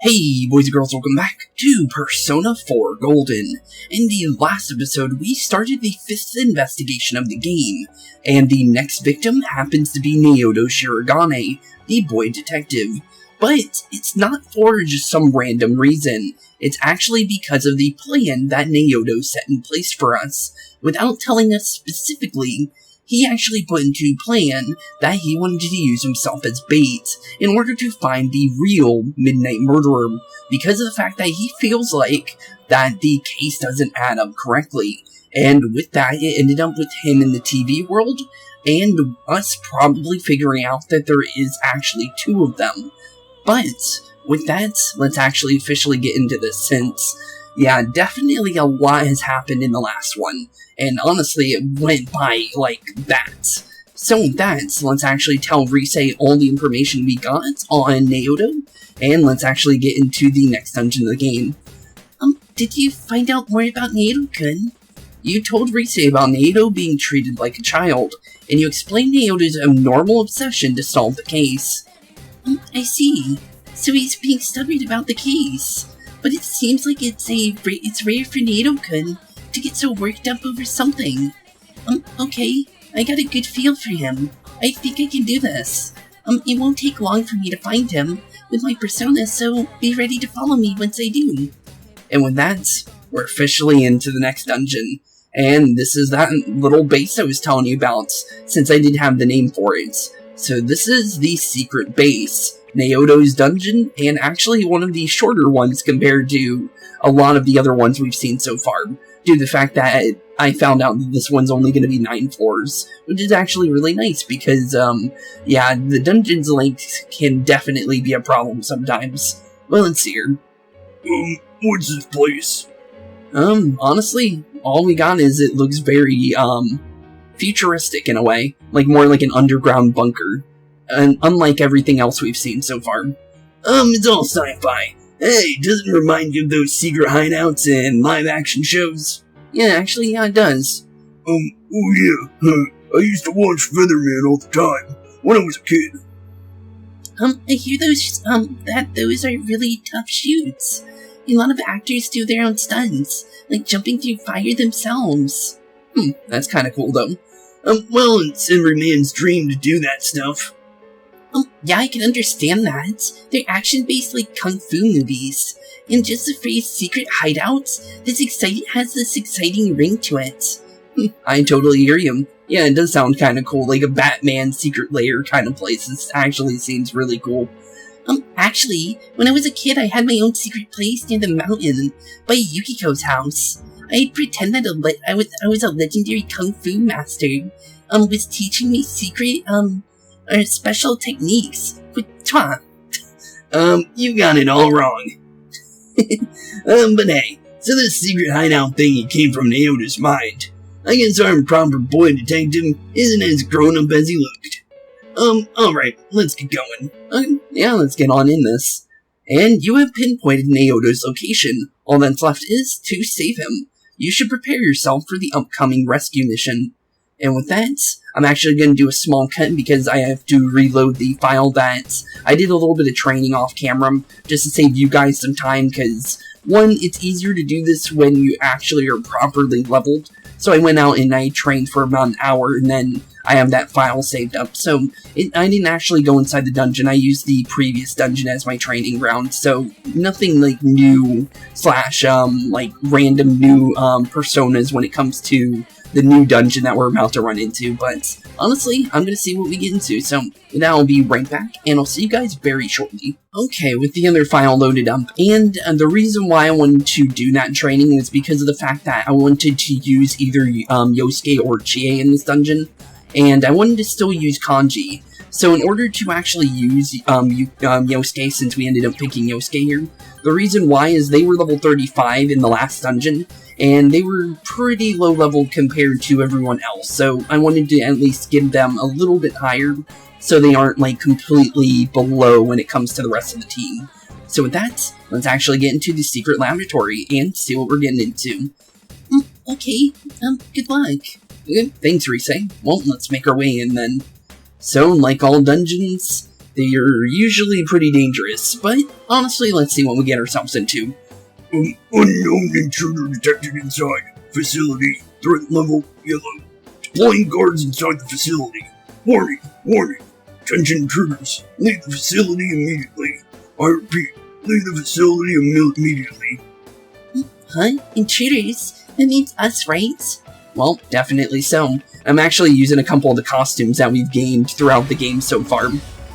Hey boys and girls, welcome back to Persona 4 Golden. In the last episode, we started the 5th investigation of the game, and the next victim happens to be Naoto Shirogane, the boy detective. But it's not for just some random reason, it's actually because of the plan that Naoto set in place for us. Without telling us specifically, he actually put into plan that he wanted to use himself as bait in order to find the real Midnight Murderer, because of the fact that he feels like that the case doesn't add up correctly. And with that, it ended up with him in the TV world, and us probably figuring out that there is actually two of them. But with that, let's actually officially get into this, since, yeah, definitely a lot has happened in the last one. And honestly, it went by like that. So with that, let's actually tell Rise all the information we got on Naoto, and let's actually get into the next dungeon of the game. Did you find out more about Naoto-kun? You told Rise about Naoto being treated like a child, and you explained Naoto's abnormal obsession to solve the case. I see. So he's being stubborn about the case. But it seems like it's rare for Naoto-kun to get so worked up over something. Okay, I got a good feel for him. I think I can do this. It won't take long for me to find him with my persona, so be ready to follow me once I do. And with that, we're officially into the next dungeon. And this is that little base I was telling you about, since I didn't have the name for it. So this is the secret base, Naoto's dungeon, and actually one of the shorter ones compared to a lot of the other ones we've seen so far, due to the fact that I found out that this one's only going to be 9 floors, which is actually really nice because, yeah, the dungeon's length can definitely be a problem sometimes. Well, let's see here. What's this place? Honestly, all we got is it looks very, futuristic in a way, like more like an underground bunker, and unlike everything else we've seen so far. It's all sci-fi. Hey, doesn't it remind you of those secret hideouts in live-action shows? Yeah, actually, yeah, it does. Oh yeah, I used to watch Featherman all the time, when I was a kid. I hear those are really tough shoots. A lot of actors do their own stunts, like jumping through fire themselves. That's kinda cool, though. Well, it's every man's dream to do that stuff. Yeah, I can understand that. They're action-based like kung fu movies. And just the phrase secret hideouts, has this exciting ring to it. I totally hear you. Yeah, it does sound kinda cool, like a Batman secret lair kind of place. This actually seems really cool. Actually, when I was a kid, I had my own secret place near the mountain, by Yukiko's house. I'd pretend that I was a legendary kung fu master, was teaching me secret, special techniques. You got it all wrong. But hey, so this secret hideout thingy came from Naoto's mind. I guess our improper boy detective isn't as grown-up as he looked. Alright, let's get going. Yeah, let's get on in this. And you have pinpointed Naoto's location. All that's left is to save him. You should prepare yourself for the upcoming rescue mission. And with that, I'm actually going to do a small cut because I have to reload the file that I did a little bit of training off camera, just to save you guys some time, because, one, it's easier to do this when you actually are properly leveled. So I went out and I trained for about an hour, and then I have that file saved up. So I didn't actually go inside the dungeon. I used the previous dungeon as my training ground. So nothing like new / like random new personas when it comes to the new dungeon that we're about to run into. But honestly, I'm going to see what we get into. So with that, I'll be right back, and I'll see you guys very shortly. Okay, with the other file loaded up, and the reason why I wanted to do that training was because of the fact that I wanted to use either Yosuke or Chie in this dungeon, and I wanted to still use Kanji. So in order to actually use Yosuke, since we ended up picking Yosuke here, the reason why is they were level 35 in the last dungeon, and they were pretty low level compared to everyone else, so I wanted to at least get them a little bit higher, so they aren't like completely below when it comes to the rest of the team. So with that, let's actually get into the secret laboratory and see what we're getting into. Okay, good luck. Thanks, Rise. Well, let's make our way in then. So, like all dungeons, They are usually pretty dangerous, but honestly, let's see what we get ourselves into. Unknown intruder detected inside. Facility. Threat level yellow. Deploying guards inside the facility. Warning, warning. Attention intruders. Leave the facility immediately. I repeat, leave the facility immediately. Huh? Intruders? That means us, right? Well, definitely so. I'm actually using a couple of the costumes that we've gained throughout the game so far.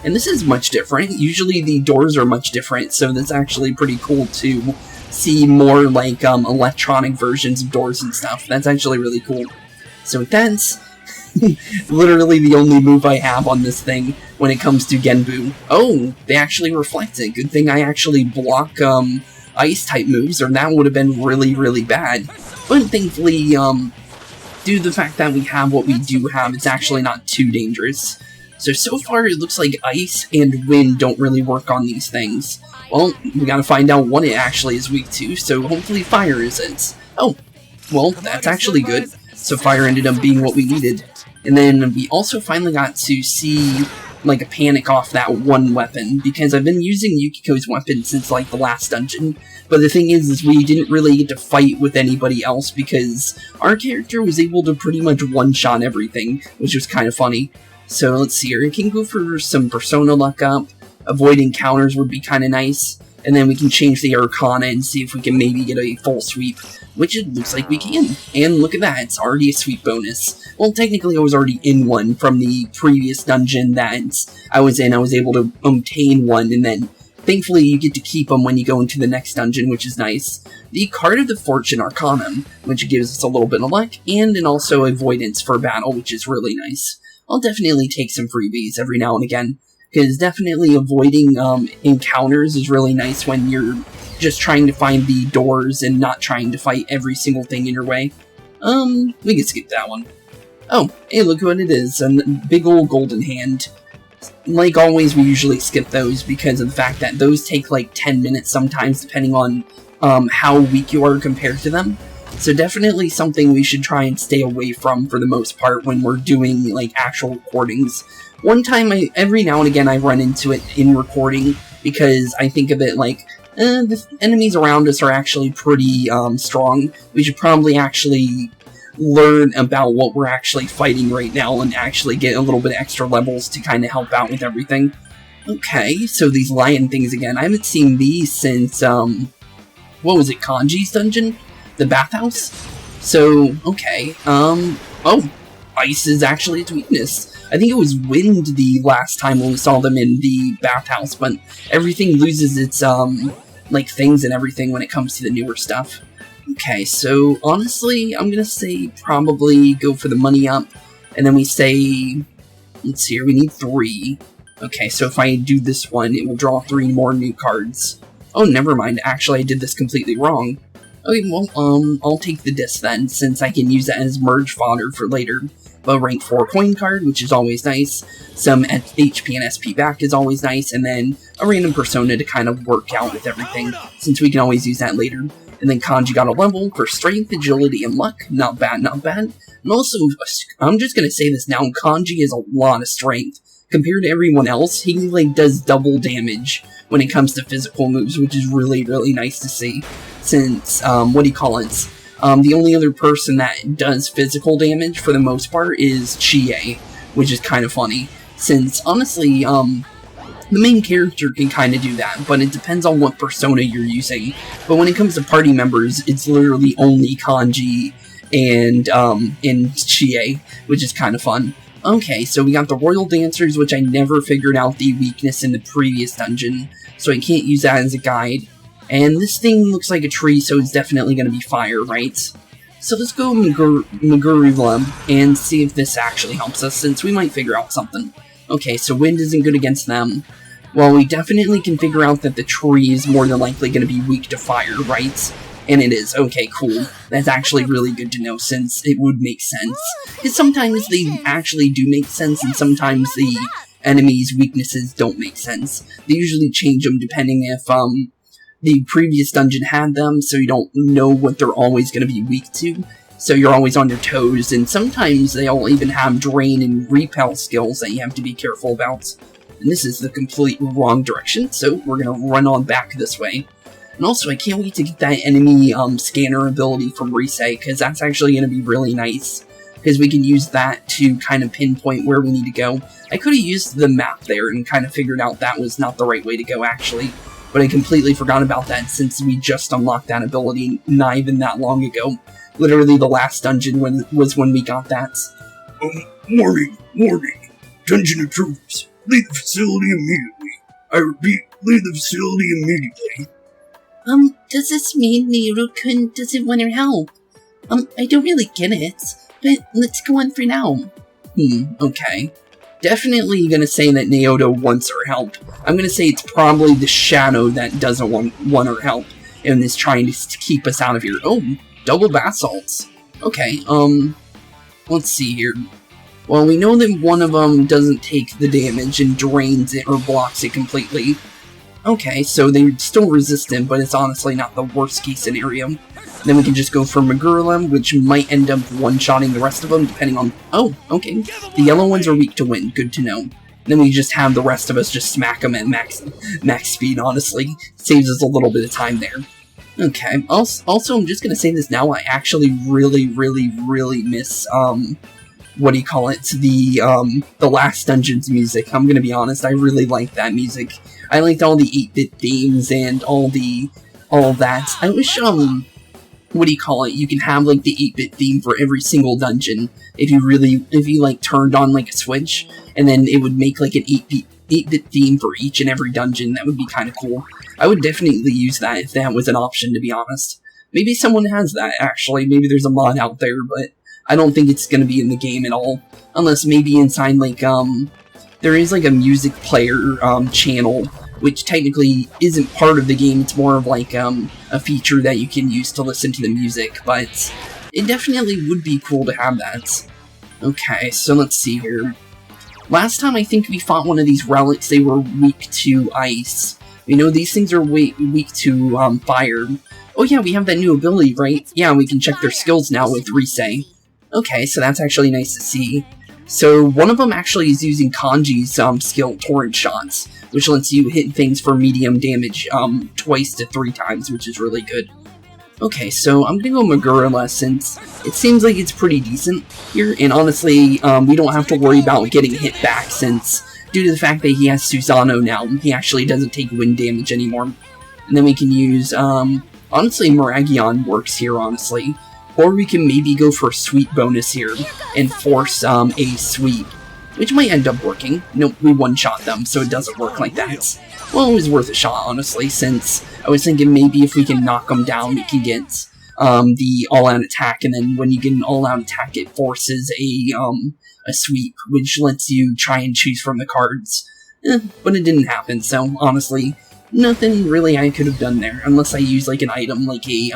And this is much different. Usually the doors are much different, so that's actually pretty cool to see more like electronic versions of doors and stuff. That's actually really cool. So that's literally the only move I have on this thing when it comes to Genbu. Oh, they actually reflect it. Good thing I actually block ice type moves, or that would have been really, really bad. But thankfully, due to the fact that we have what we do have, it's actually not too dangerous. So far it looks like ice and wind don't really work on these things. Well, we gotta find out what it actually is weak to, so hopefully fire isn't. Oh, well, that's actually good. So fire ended up being what we needed. And then we also finally got to see like a panic off that one weapon, because I've been using Yukiko's weapon since like the last dungeon. But the thing is we didn't really get to fight with anybody else because our character was able to pretty much one-shot everything, which was kind of funny. So let's see here, we can go for some Persona luck up, avoid encounters would be kind of nice, and then we can change the Arcana and see if we can maybe get a full sweep, which it looks like we can. And look at that, it's already a sweep bonus. Well, technically I was already in one from the previous dungeon that I was in. I was able to obtain one, and then thankfully you get to keep them when you go into the next dungeon, which is nice. The Card of the Fortune Arcanum, which gives us a little bit of luck, and also avoidance for battle, which is really nice. I'll definitely take some freebies every now and again, because definitely avoiding encounters is really nice when you're just trying to find the doors and not trying to fight every single thing in your way. We can skip that one. Oh, hey, look what it is, a big old golden hand. Like always, we usually skip those because of the fact that those take like 10 minutes sometimes, depending on how weak you are compared to them. So definitely something we should try and stay away from for the most part when we're doing like actual recordings. One time, every now and again, I run into it in recording because I think of it like, the enemies around us are actually pretty strong. We should probably actually learn about what we're actually fighting right now and actually get a little bit extra levels to kind of help out with everything. Okay, so these lion things again. I haven't seen these since, what was it, Kanji's dungeon? The bathhouse? So, okay, oh, ice is actually its weakness. I think it was wind the last time when we saw them in the bathhouse, but everything loses its, like, things and everything when it comes to the newer stuff. Okay, so, honestly, I'm gonna say probably go for the money up, and then we say, let's see here, we need 3. Okay, so if I do this one, it will draw 3 more new cards. Oh, never mind, actually I did this completely wrong. Okay, well, I'll take the disc then, since I can use that as merge fodder for later. A rank 4 coin card, which is always nice. Some HP and SP back is always nice, and then a random persona to kind of work out with everything, since we can always use that later. And then Kanji got a level for strength, agility, and luck. Not bad, not bad. And also, I'm just gonna say this now, Kanji has a lot of strength. Compared to everyone else, he like does double damage when it comes to physical moves, which is really, really nice to see. Since, the only other person that does physical damage for the most part is Chie, which is kind of funny. Since, honestly, the main character can kind of do that, but it depends on what persona you're using. But when it comes to party members, it's literally only Kanji and Chie, which is kind of fun. Okay, so we got the Royal Dancers, which I never figured out the weakness in the previous dungeon, so I can't use that as a guide. And this thing looks like a tree, so it's definitely going to be fire, right? So let's go Magurula and see if this actually helps us, since we might figure out something. Okay, so wind isn't good against them. Well, we definitely can figure out that the tree is more than likely going to be weak to fire, right? And it is. Okay, cool. That's actually really good to know, since it would make sense. Because sometimes they actually do make sense, and sometimes the enemy's weaknesses don't make sense. They usually change them depending if, the previous dungeon had them, so you don't know what they're always going to be weak to. So you're always on your toes, and sometimes they'll even have drain and repel skills that you have to be careful about. And this is the complete wrong direction, so we're gonna run on back this way. And also, I can't wait to get that enemy scanner ability from Rise, because that's actually gonna be really nice. Because we can use that to kind of pinpoint where we need to go. I could have used the map there and kind of figured out that was not the right way to go, actually. But I completely forgot about that since we just unlocked that ability not even that long ago. Literally the last dungeon was when we got that. Warning. Dungeon intruders. Leave the facility immediately. I repeat, leave the facility immediately. Does this mean Naoto-kun doesn't want our help? I don't really get it, but let's go on for now. Okay. Definitely gonna say that Naoto wants our help. I'm gonna say it's probably the Shadow that doesn't want our help, and is trying to keep us out of here. Oh, double basalts. Okay, let's see here. Well, we know that one of them doesn't take the damage and drains it or blocks it completely. Okay, so they still resistant, but it's honestly not the worst case scenario. Then we can just go for Magurla, which might end up one-shotting the rest of them, depending on... Oh, okay. The yellow ones are weak to wind, good to know. Then we just have the rest of us just smack them at max speed, honestly. Saves us a little bit of time there. Okay, also I'm just gonna say this now, I actually really miss, the last dungeon's music. I'm gonna be honest, I really like that music. I liked all the 8-bit themes and all that. I wish, you can have, like, the 8-bit theme for every single dungeon, if you, like, turned on, like, a switch, and then it would make, like, an 8-bit theme for each and every dungeon. That would be kind of cool. I would definitely use that if that was an option, to be honest. Maybe someone has that, actually. Maybe there's a mod out there, but I don't think it's gonna be in the game at all. Unless maybe inside, like, there is, like, a music player, channel, which technically isn't part of the game. It's more of, like, a feature that you can use to listen to the music, but it definitely would be cool to have that. Okay, so let's see here. Last time I think we fought one of these relics, they were weak to ice. You know, these things are weak to, fire. Oh yeah, we have that new ability, right? Yeah, we can check their skills now with Rise. Okay, so that's actually nice to see. So, one of them actually is using Kanji's skill, Torrent Shots, which lets you hit things for medium damage twice to 3 times, which is really good. Okay, so I'm gonna go Magurla since it seems like it's pretty decent here, and honestly, we don't have to worry about getting hit back since, due to the fact that he has Susano now, he actually doesn't take wind damage anymore. And then we can use, honestly, Miragion works here, honestly. Or we can maybe go for a sweep bonus here and force a sweep, which might end up working. Nope, we one-shot them, so it doesn't work like that. Well, it was worth a shot, honestly, since I was thinking maybe if we can knock them down, we can get the all-out attack, and then when you get an all-out attack, it forces a sweep, which lets you try and choose from the cards. But it didn't happen, so honestly, nothing really I could have done there, unless I use like an item like a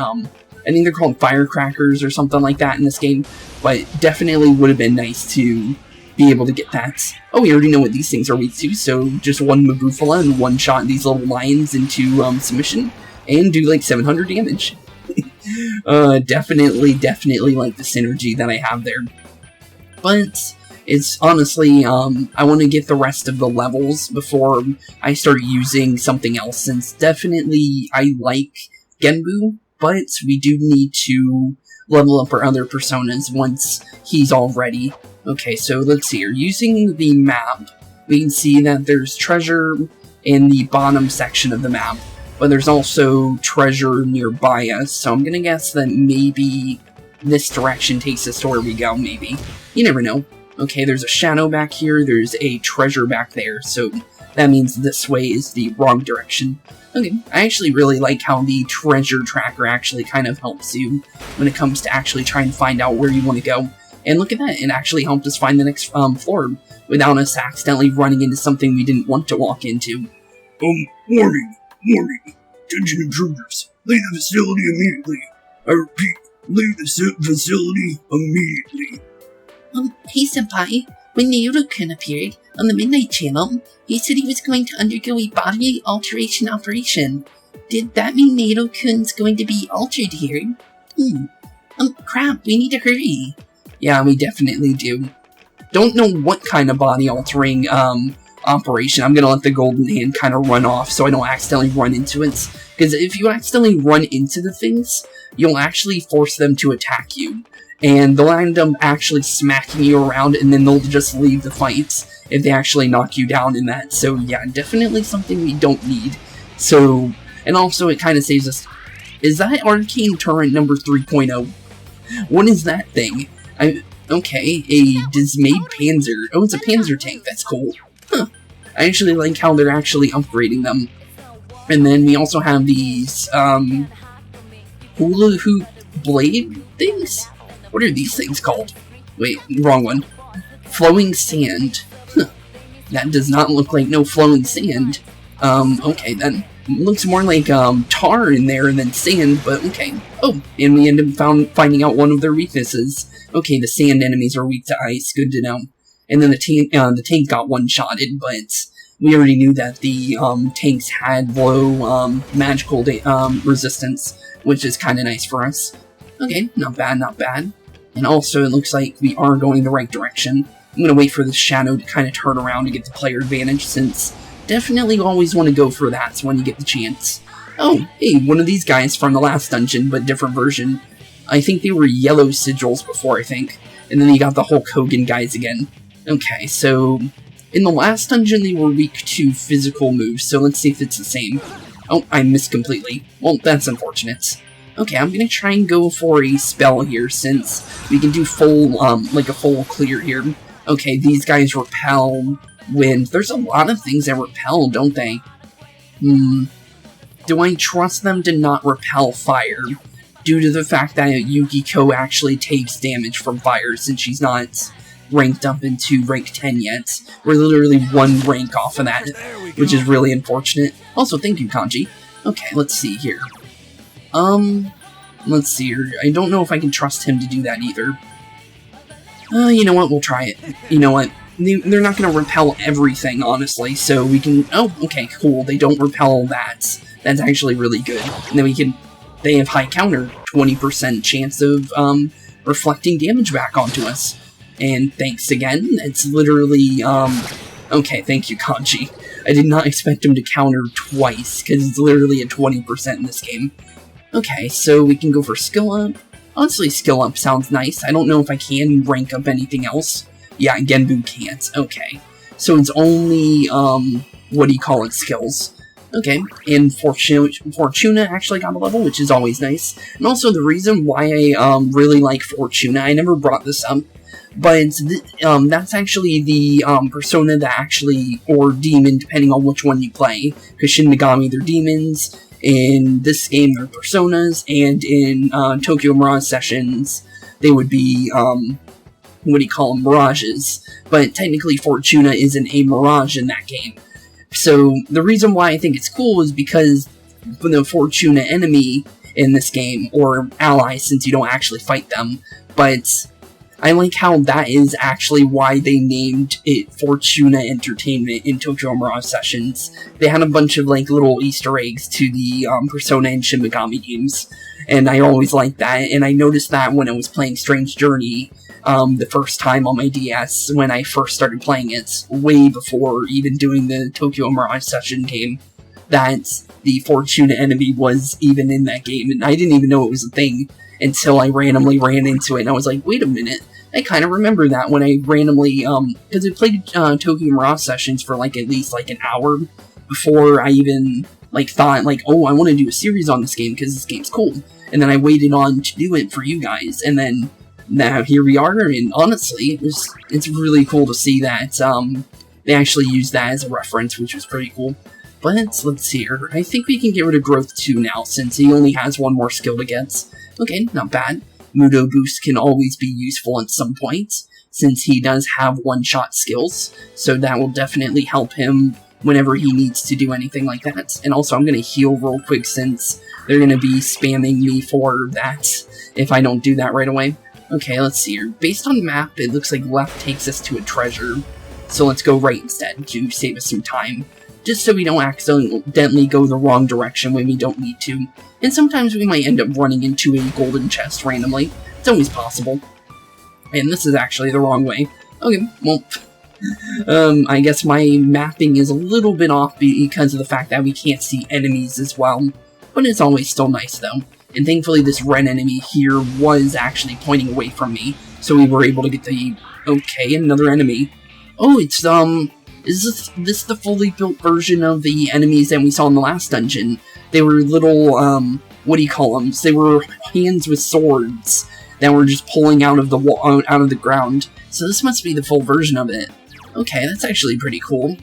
I think they're called firecrackers or something like that in this game, but definitely would have been nice to be able to get that. Oh, we already know what these things are weak to, so just one Mabufala and one-shot these little lions into submission, and do like 700 damage. Definitely like the synergy that I have there. But it's honestly, I want to get the rest of the levels before I start using something else, since definitely I like Genbu, but we do need to level up our other personas once he's all ready. Okay, so let's see here. Using the map, we can see that there's treasure in the bottom section of the map, but there's also treasure nearby us, so I'm gonna guess that maybe this direction takes us to where we go, maybe. You never know. Okay, there's a shadow back here, there's a treasure back there, so that means this way is the wrong direction. Okay, I actually really like how the treasure tracker actually kind of helps you when it comes to actually trying to find out where you want to go. And look at that, it actually helped us find the next floor without us accidentally running into something we didn't want to walk into. Warning. Dungeon intruders. Leave the facility immediately. I repeat, leave the facility immediately. Hey senpai, when Naoto-kun appeared on the Midnight Channel, he said he was going to undergo a body alteration operation. Did that mean Naoto-kun's going to be altered here? Crap, we need to hurry. Yeah, we definitely do. Don't know what kind of body altering operation. I'm gonna let the golden hand kind of run off so I don't accidentally run into it. Because if you accidentally run into the things, you'll actually force them to attack you. And they'll end up actually smacking you around, and then they'll just leave the fights if they actually knock you down in that. So yeah, definitely something we don't need. So, and also it kind of saves us. Is that Arcane Turret number 3.0? What is that thing? Okay, a dismayed Panzer. Oh, it's a Panzer tank. That's cool. Huh. I actually like how they're actually upgrading them. And then we also have these, hula hoop blade things? What are these things called? Wait, wrong one. Flowing sand. Huh. That does not look like no flowing sand. Okay, then. It looks more like, tar in there than sand, but okay. Oh, and we end up finding out one of their weaknesses. Okay, the sand enemies are weak to ice, good to know. And then the tank got one-shotted, but we already knew that the, tanks had low, magical, resistance, which is kinda nice for us. Okay, not bad, not bad. And also, it looks like we are going the right direction. I'm gonna wait for the shadow to kinda turn around to get the player advantage, since definitely always want to go for that when you get the chance. Oh, hey, one of these guys from the last dungeon, but different version. I think they were yellow sigils before, I think. And then you got the Hulk Hogan guys again. Okay, so in the last dungeon they were weak to physical moves, so let's see if it's the same. Oh, I missed completely. Well, that's unfortunate. Okay, I'm gonna try and go for a spell here, since we can do full, like a full clear here. Okay, these guys repel wind. There's a lot of things that repel, don't they? Do I trust them to not repel fire? Due to the fact that Yukiko actually takes damage from fire, since she's not ranked up into rank 10 yet. We're literally one rank off of that, which is really unfortunate. Also, thank you, Kanji. Okay, let's see here. Let's see here. I don't know if I can trust him to do that either. You know what? We'll try it. You know what? They're not going to repel everything, honestly, so we can... Oh, okay, cool. They don't repel that. That's actually really good. And then we can... They have high counter, 20% chance of, reflecting damage back onto us. And thanks again. It's literally, Okay, thank you, Kanji. I did not expect him to counter twice, because it's literally at 20% in this game. Okay, so we can go for skill up. Honestly, skill up sounds nice. I don't know if I can rank up anything else. Yeah, Genbu can't. Okay. So it's only, what do you call it, skills. Okay, and Fortuna actually got a level, which is always nice. And also, the reason why I, really like Fortuna, I never brought this up, but that's actually the, persona that actually, or demon, depending on which one you play. Because Shin Megami, they're demons. In this game, they're personas. And in, Tokyo Mirage Sessions, they would be, what do you call them, mirages. But technically, Fortuna isn't a mirage in that game. So, the reason why I think it's cool is because the Fortuna enemy in this game, or ally, since you don't actually fight them, but I like how that is actually why they named it Fortuna Entertainment in Tokyo Mirage Sessions. They had a bunch of, like, little Easter eggs to the, Persona and Shin Megami games, and I always liked that, and I noticed that when I was playing Strange Journey, the first time on my DS, when I first started playing it, way before even doing the Tokyo Mirage Session game, that the Fortuna enemy was even in that game, and I didn't even know it was a thing until I randomly ran into it, and I was like, wait a minute, I kind of remember that when I randomly, because I played Tokyo Mirage Sessions for, like, at least, like, an hour before I even, like, thought, like, oh, I want to do a series on this game, because this game's cool, and then I waited on to do it for you guys, and then now here we are, and honestly, it's really cool to see that, they actually used that as a reference, which was pretty cool. But, let's see here, I think we can get rid of Growth 2 now, since he only has one more skill to get. Okay, not bad. Mudo Boost can always be useful at some point, since he does have one-shot skills, so that will definitely help him whenever he needs to do anything like that. And also, I'm gonna heal real quick, since they're gonna be spamming me for that if I don't do that right away. Okay, let's see here. Based on the map, it looks like left takes us to a treasure, so let's go right instead to save us some time, just so we don't accidentally go the wrong direction when we don't need to. And sometimes we might end up running into a golden chest randomly. It's always possible. And this is actually the wrong way. Okay, well, I guess my mapping is a little bit off because of the fact that we can't see enemies as well. But it's always still nice, though. And thankfully this red enemy here was actually pointing away from me, so we were able to get the... Okay, another enemy. Oh, it's, is this the fully built version of the enemies that we saw in the last dungeon? They were little, what do you call them? They were hands with swords that were just pulling out of the out of the ground. So this must be the full version of it. Okay, that's actually pretty cool.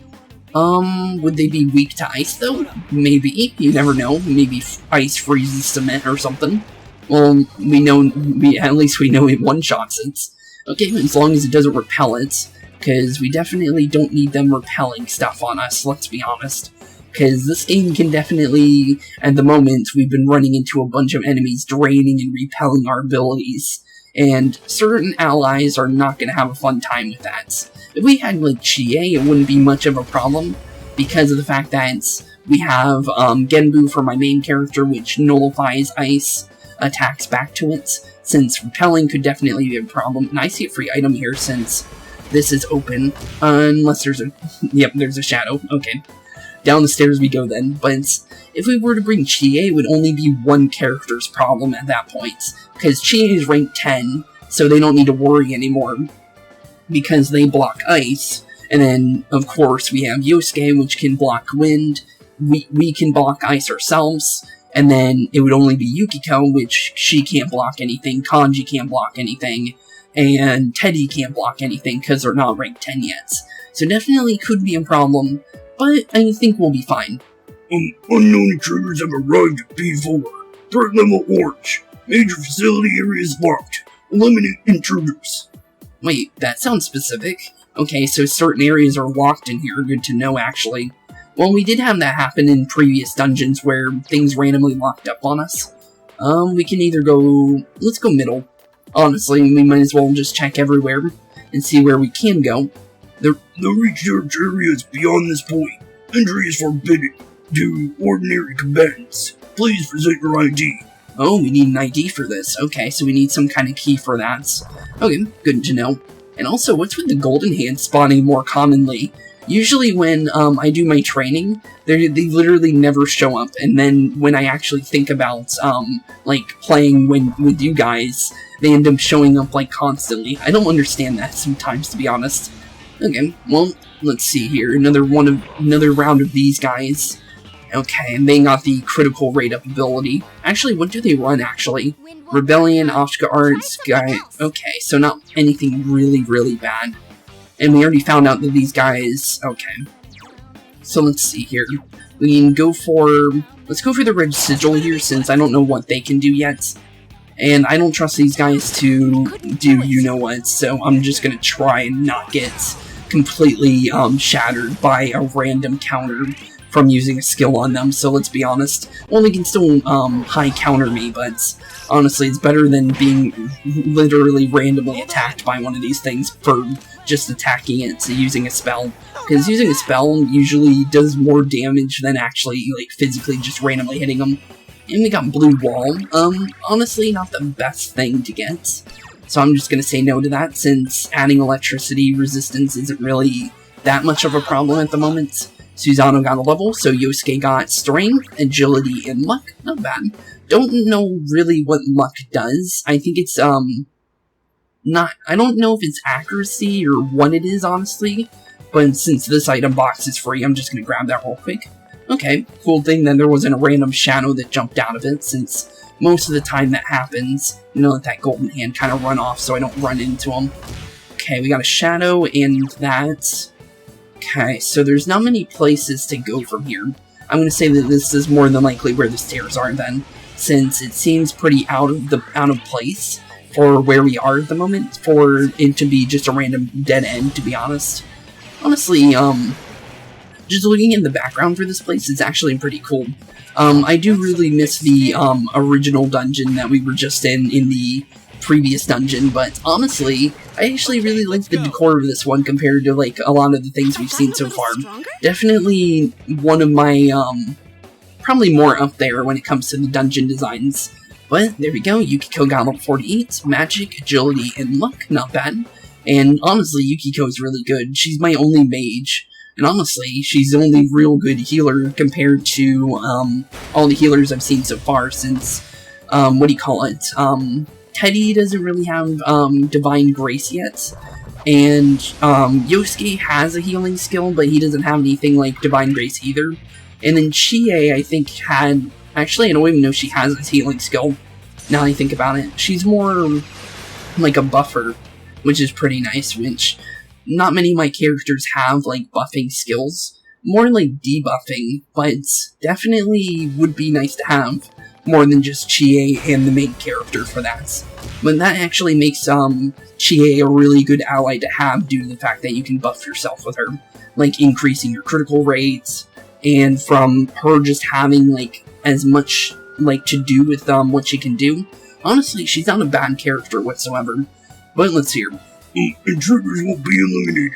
Would they be weak to ice, though? Maybe. You never know. Maybe ice freezes cement or something. Well, at least we know it one-shots it. Okay, as long as it doesn't repel it, because we definitely don't need them repelling stuff on us, let's be honest. Because this game can definitely, at the moment, we've been running into a bunch of enemies draining and repelling our abilities. And certain allies are not going to have a fun time with that. If we had, like, Chie, it wouldn't be much of a problem, because of the fact that we have Genbu for my main character, which nullifies ice attacks back to it, since repelling could definitely be a problem. And I see a free item here, since this is open, unless there's a... Yep, there's a shadow. Okay. Down the stairs we go then, but if we were to bring Chie, it would only be one character's problem at that point, because Chie is rank 10, so they don't need to worry anymore, because they block ice, and then, of course, we have Yosuke, which can block wind, we can block ice ourselves, and then it would only be Yukiko, which she can't block anything, Kanji can't block anything, and Teddy can't block anything, because they're not rank 10 yet. So definitely could be a problem, but I think we'll be fine. Unknown intruders have arrived at P4. Threat level orange. Major facility areas locked. Eliminate intruders. Wait, that sounds specific. Okay, so certain areas are locked in here. Good to know, actually. Well, we did have that happen in previous dungeons where things randomly locked up on us. We can either go... Let's go middle. Honestly, we might as well just check everywhere and see where we can go. The research area is beyond this point. Entry is forbidden to ordinary combatants. Please present your ID. Oh, we need an ID for this. Okay, so we need some kind of key for that. Okay, good to know. And also, what's with the golden hand spawning more commonly? Usually when I do my training, they literally never show up. And then when I actually think about, like, playing with you guys, they end up showing up, like, constantly. I don't understand that sometimes, to be honest. Okay, well, let's see here. Another round of these guys. Okay, and they got the critical rate up ability. Actually, what do they run, actually? Rebellion, Optic Arts, guy. Okay, so not anything really, really bad. And we already found out that these guys... Okay. So let's see here. We can go for... Let's go for the Red Sigil here, since I don't know what they can do yet. And I don't trust these guys to do you-know-what, so I'm just gonna try and not get completely shattered by a random counter from using a skill on them, so let's be honest. Well, they can still high counter me, but honestly, it's better than being literally randomly attacked by one of these things for just attacking it, so using a spell. Because using a spell usually does more damage than actually, like, physically just randomly hitting them. And we got Blue Wall. Honestly, not the best thing to get. So I'm just gonna say no to that, since adding electricity resistance isn't really that much of a problem at the moment. Susanoo got a level, so Yosuke got Strength, Agility, and Luck. Not bad. Don't know really what Luck does. I think it's, I don't know if it's accuracy or what it is, honestly. But since this item box is free, I'm just gonna grab that real quick. Okay, cool thing that there wasn't a random shadow that jumped out of it, since most of the time that happens, you know, let that golden hand kind of run off so I don't run into them. Okay, we got a shadow and that. Okay, so there's not many places to go from here. I'm going to say that this is more than likely where the stairs are then, since it seems pretty out of place for where we are at the moment, for it to be just a random dead end, to be honest. Honestly, just looking in the background for this place, it's actually pretty cool. I do really miss the original dungeon that we were just in the previous dungeon, but honestly, I actually really like the decor of this one compared to, like, a lot of the things we've seen so far. Definitely one of my, probably more up there when it comes to the dungeon designs. But there we go, Yukiko got level 48, Magic, Agility, and Luck, not bad. And honestly, Yukiko is really good. She's my only mage. And honestly, she's the only real good healer compared to all the healers I've seen so far since, Teddy doesn't really have Divine Grace yet. And Yosuke has a healing skill, but he doesn't have anything like Divine Grace either. And then Chie, I think, had... Actually, I don't even know if she has a healing skill, now that I think about it. She's more like a buffer, which is pretty nice, which not many of my characters have, like, buffing skills. More like debuffing, but definitely would be nice to have more than just Chie and the main character for that. But that actually makes Chie a really good ally to have due to the fact that you can buff yourself with her, like increasing your critical rates, and from her just having like as much like to do with what she can do. Honestly, she's not a bad character whatsoever. But let's hear. Intruders will be eliminated.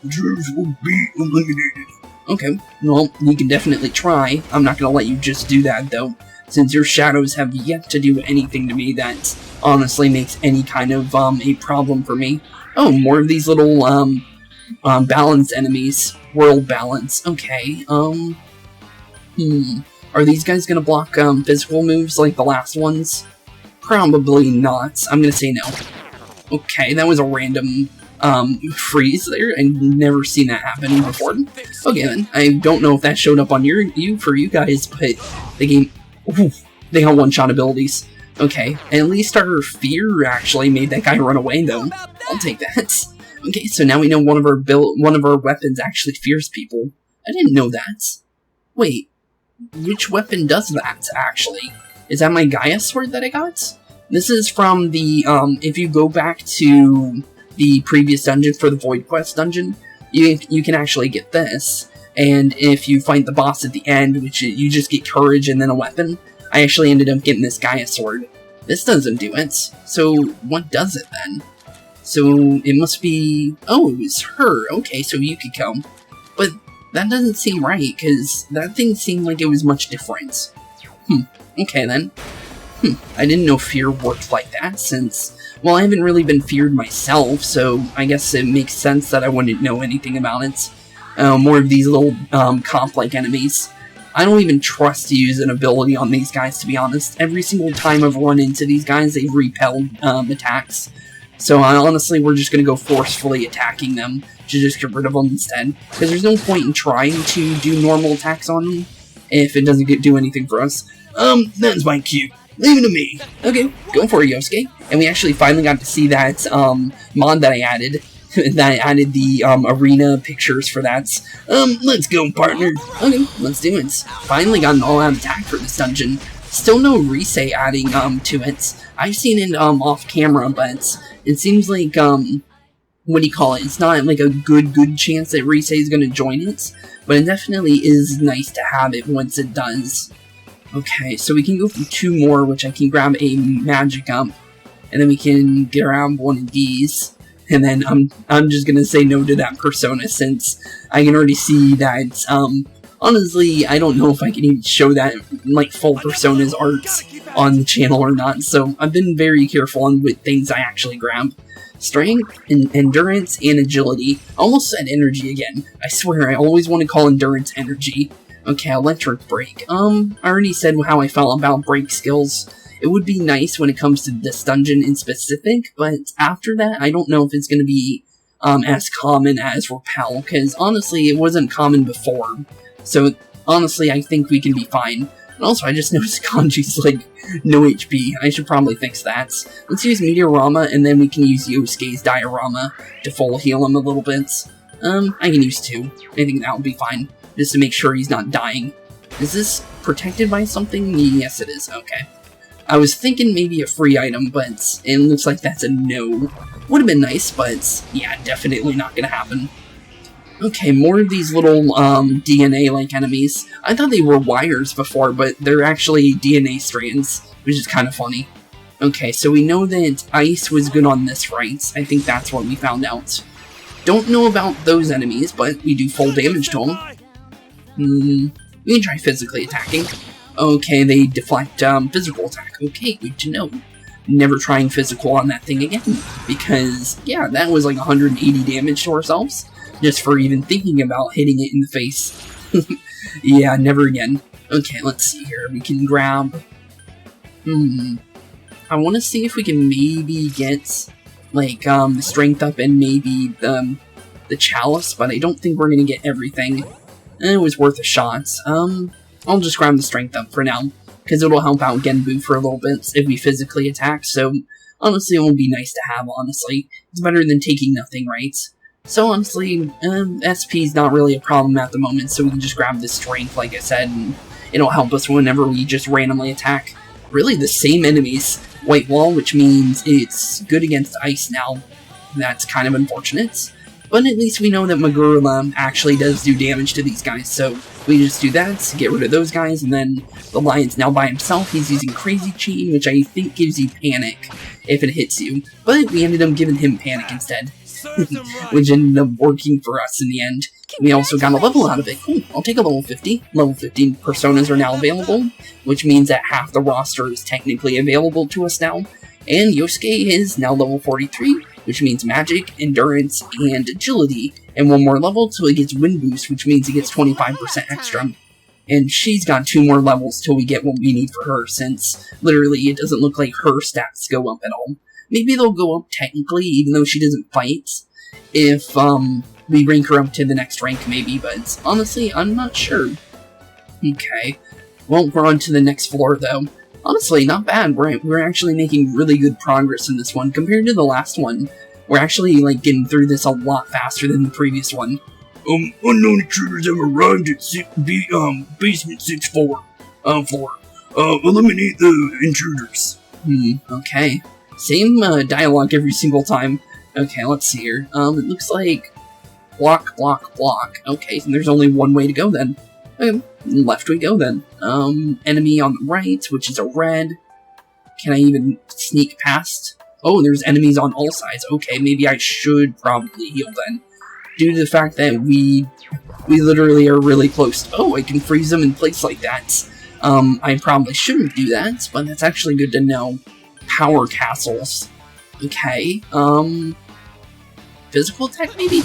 Intruders will be eliminated. Okay, well, you can definitely try. I'm not gonna let you just do that though, since your shadows have yet to do anything to me that honestly makes any kind of a problem for me. Oh, more of these little balance enemies. World balance. Okay, are these guys gonna block physical moves like the last ones? Probably not. I'm gonna say no. Okay, that was a random freeze there. I've never seen that happen before. Okay then, I don't know if that showed up on for you guys, but the game, they got one-shot abilities. Okay, at least our fear actually made that guy run away though. I'll take that. Okay, so now we know one of our weapons actually fears people. I didn't know that. Wait, which weapon does that actually? Is that my Gaia sword that I got? This is from the if you go back to the previous dungeon for the Void Quest dungeon, you can actually get this. And if you fight the boss at the end, which you just get courage and then a weapon, I actually ended up getting this Gaia sword. This doesn't do it. So what does it then? So it must be... Oh, it was her. Okay, so Yukiko. But that doesn't seem right, because that thing seemed like it was much different. Okay then. I didn't know fear worked like that, since... Well, I haven't really been feared myself, so I guess it makes sense that I wouldn't know anything about it. More of these little comp-like enemies. I don't even trust to use an ability on these guys, to be honest. Every single time I've run into these guys, they've repelled attacks. So honestly, we're just going to go forcefully attacking them to just get rid of them instead. Because there's no point in trying to do normal attacks on them if it doesn't do anything for us. That's my cue. Leave it to me. Okay, go for it, Yosuke. And we actually finally got to see that mod that I added. That I added the arena pictures for that. Let's go, partner. Okay, let's do it. Finally got an all-out attack for this dungeon. Still no Rise adding to it. I've seen it off camera, but it seems like it's not like a good chance that Rise is gonna join it, but it definitely is nice to have it once it does. Okay, so we can go for 2 more, which I can grab a magic and then we can get around one of these. And then I'm just gonna say no to that persona, since I can already see that, honestly, I don't know if I can even show that, like, full persona's art on the channel or not, so I've been very careful on what things I actually grab. Strength, endurance, and agility. I almost said energy again. I swear, I always want to call endurance energy. Okay, electric break. I already said how I felt about break skills. It would be nice when it comes to this dungeon in specific, but after that, I don't know if it's going to be as common as Repel, because honestly, it wasn't common before. So honestly, I think we can be fine. And also, I just noticed Kanji's like no HP. I should probably fix that. Let's use Meteorama, and then we can use Yosuke's Diorama to full heal him a little bit. I can use 2. I think that would be fine, just to make sure he's not dying. Is this protected by something? Yes, it is. Okay. I was thinking maybe a free item, but it looks like that's a no. Would have been nice, but yeah, definitely not gonna happen. Okay, more of these little DNA-like enemies. I thought they were wires before, but they're actually DNA strands, which is kind of funny. Okay, so we know that ice was good on this, right? I think that's what we found out. Don't know about those enemies, but we do full damage to them. We can try physically attacking. Okay, they deflect physical attack. Okay, good to know. never trying physical on that thing again. Because, yeah, that was like 180 damage to ourselves, just for even thinking about hitting it in the face. Yeah, never again. Okay, let's see here. We can grab... I want to see if we can maybe get, like, the strength up and maybe the chalice, but I don't think we're going to get everything. It was worth a shot. I'll just grab the strength up for now, because it'll help out Genbu for a little bit if we physically attack, so honestly it will be nice to have, honestly. It's better than taking nothing, right? So honestly, SP is not really a problem at the moment, so we can just grab the strength, like I said, and it'll help us whenever we just randomly attack. Really the same enemies. White Wall, which means it's good against ice now. That's kind of unfortunate. But at least we know that Magurula actually does do damage to these guys, so we just do that to get rid of those guys, and then the lion's now by himself. He's using Crazy Chain, which I think gives you Panic if it hits you, but we ended up giving him Panic instead, which ended up working for us in the end. We also got a level out of it. Cool, I'll take a level 50. Level 50 personas are now available, which means that half the roster is technically available to us now, and Yosuke is now level 43, which means magic, endurance, and agility, and one more level till he gets wind boost, which means he gets 25% extra. And she's got 2 more levels till we get what we need for her, since literally it doesn't look like her stats go up at all. Maybe they'll go up technically, even though she doesn't fight, if we rank her up to the next rank maybe, but honestly, I'm not sure. Okay, well, we're on to the next floor though. Honestly, not bad. We're actually making really good progress in this one compared to the last one. We're actually, like, getting through this a lot faster than the previous one. Unknown intruders have arrived at basement 6-4. Eliminate the intruders. Okay. Same dialogue every single time. Okay, let's see here. It looks like block, block, block. Okay, so there's only one way to go then. Okay, left we go then. Enemy on the right, which is a red. Can I even sneak past? Oh, there's enemies on all sides. Okay, maybe I should probably heal then. Due to the fact that we literally are really close. Oh, I can freeze them in place like that. I probably shouldn't do that, but that's actually good to know. Power castles. Okay, physical attack maybe?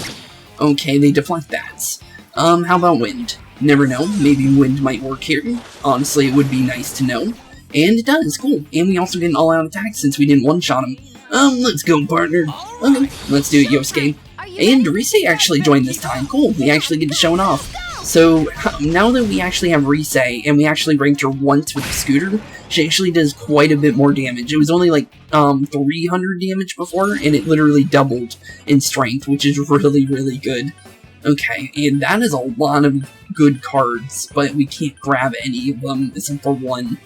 Okay, they deflect that. How about wind? Never know, maybe wind might work here. Honestly, it would be nice to know. And it does, cool. And we also get an all-out attack since we didn't one-shot him. Let's go, partner. Okay, let's do it, Yosuke. And Rise actually joined this time. Cool, we actually get to show it off. So, now that we actually have Rise, and we actually ranked her once with the scooter, she actually does quite a bit more damage. It was only like, 300 damage before, and it literally doubled in strength, which is really, really good. Okay, and that is a lot of good cards, but we can't grab any of them except for one.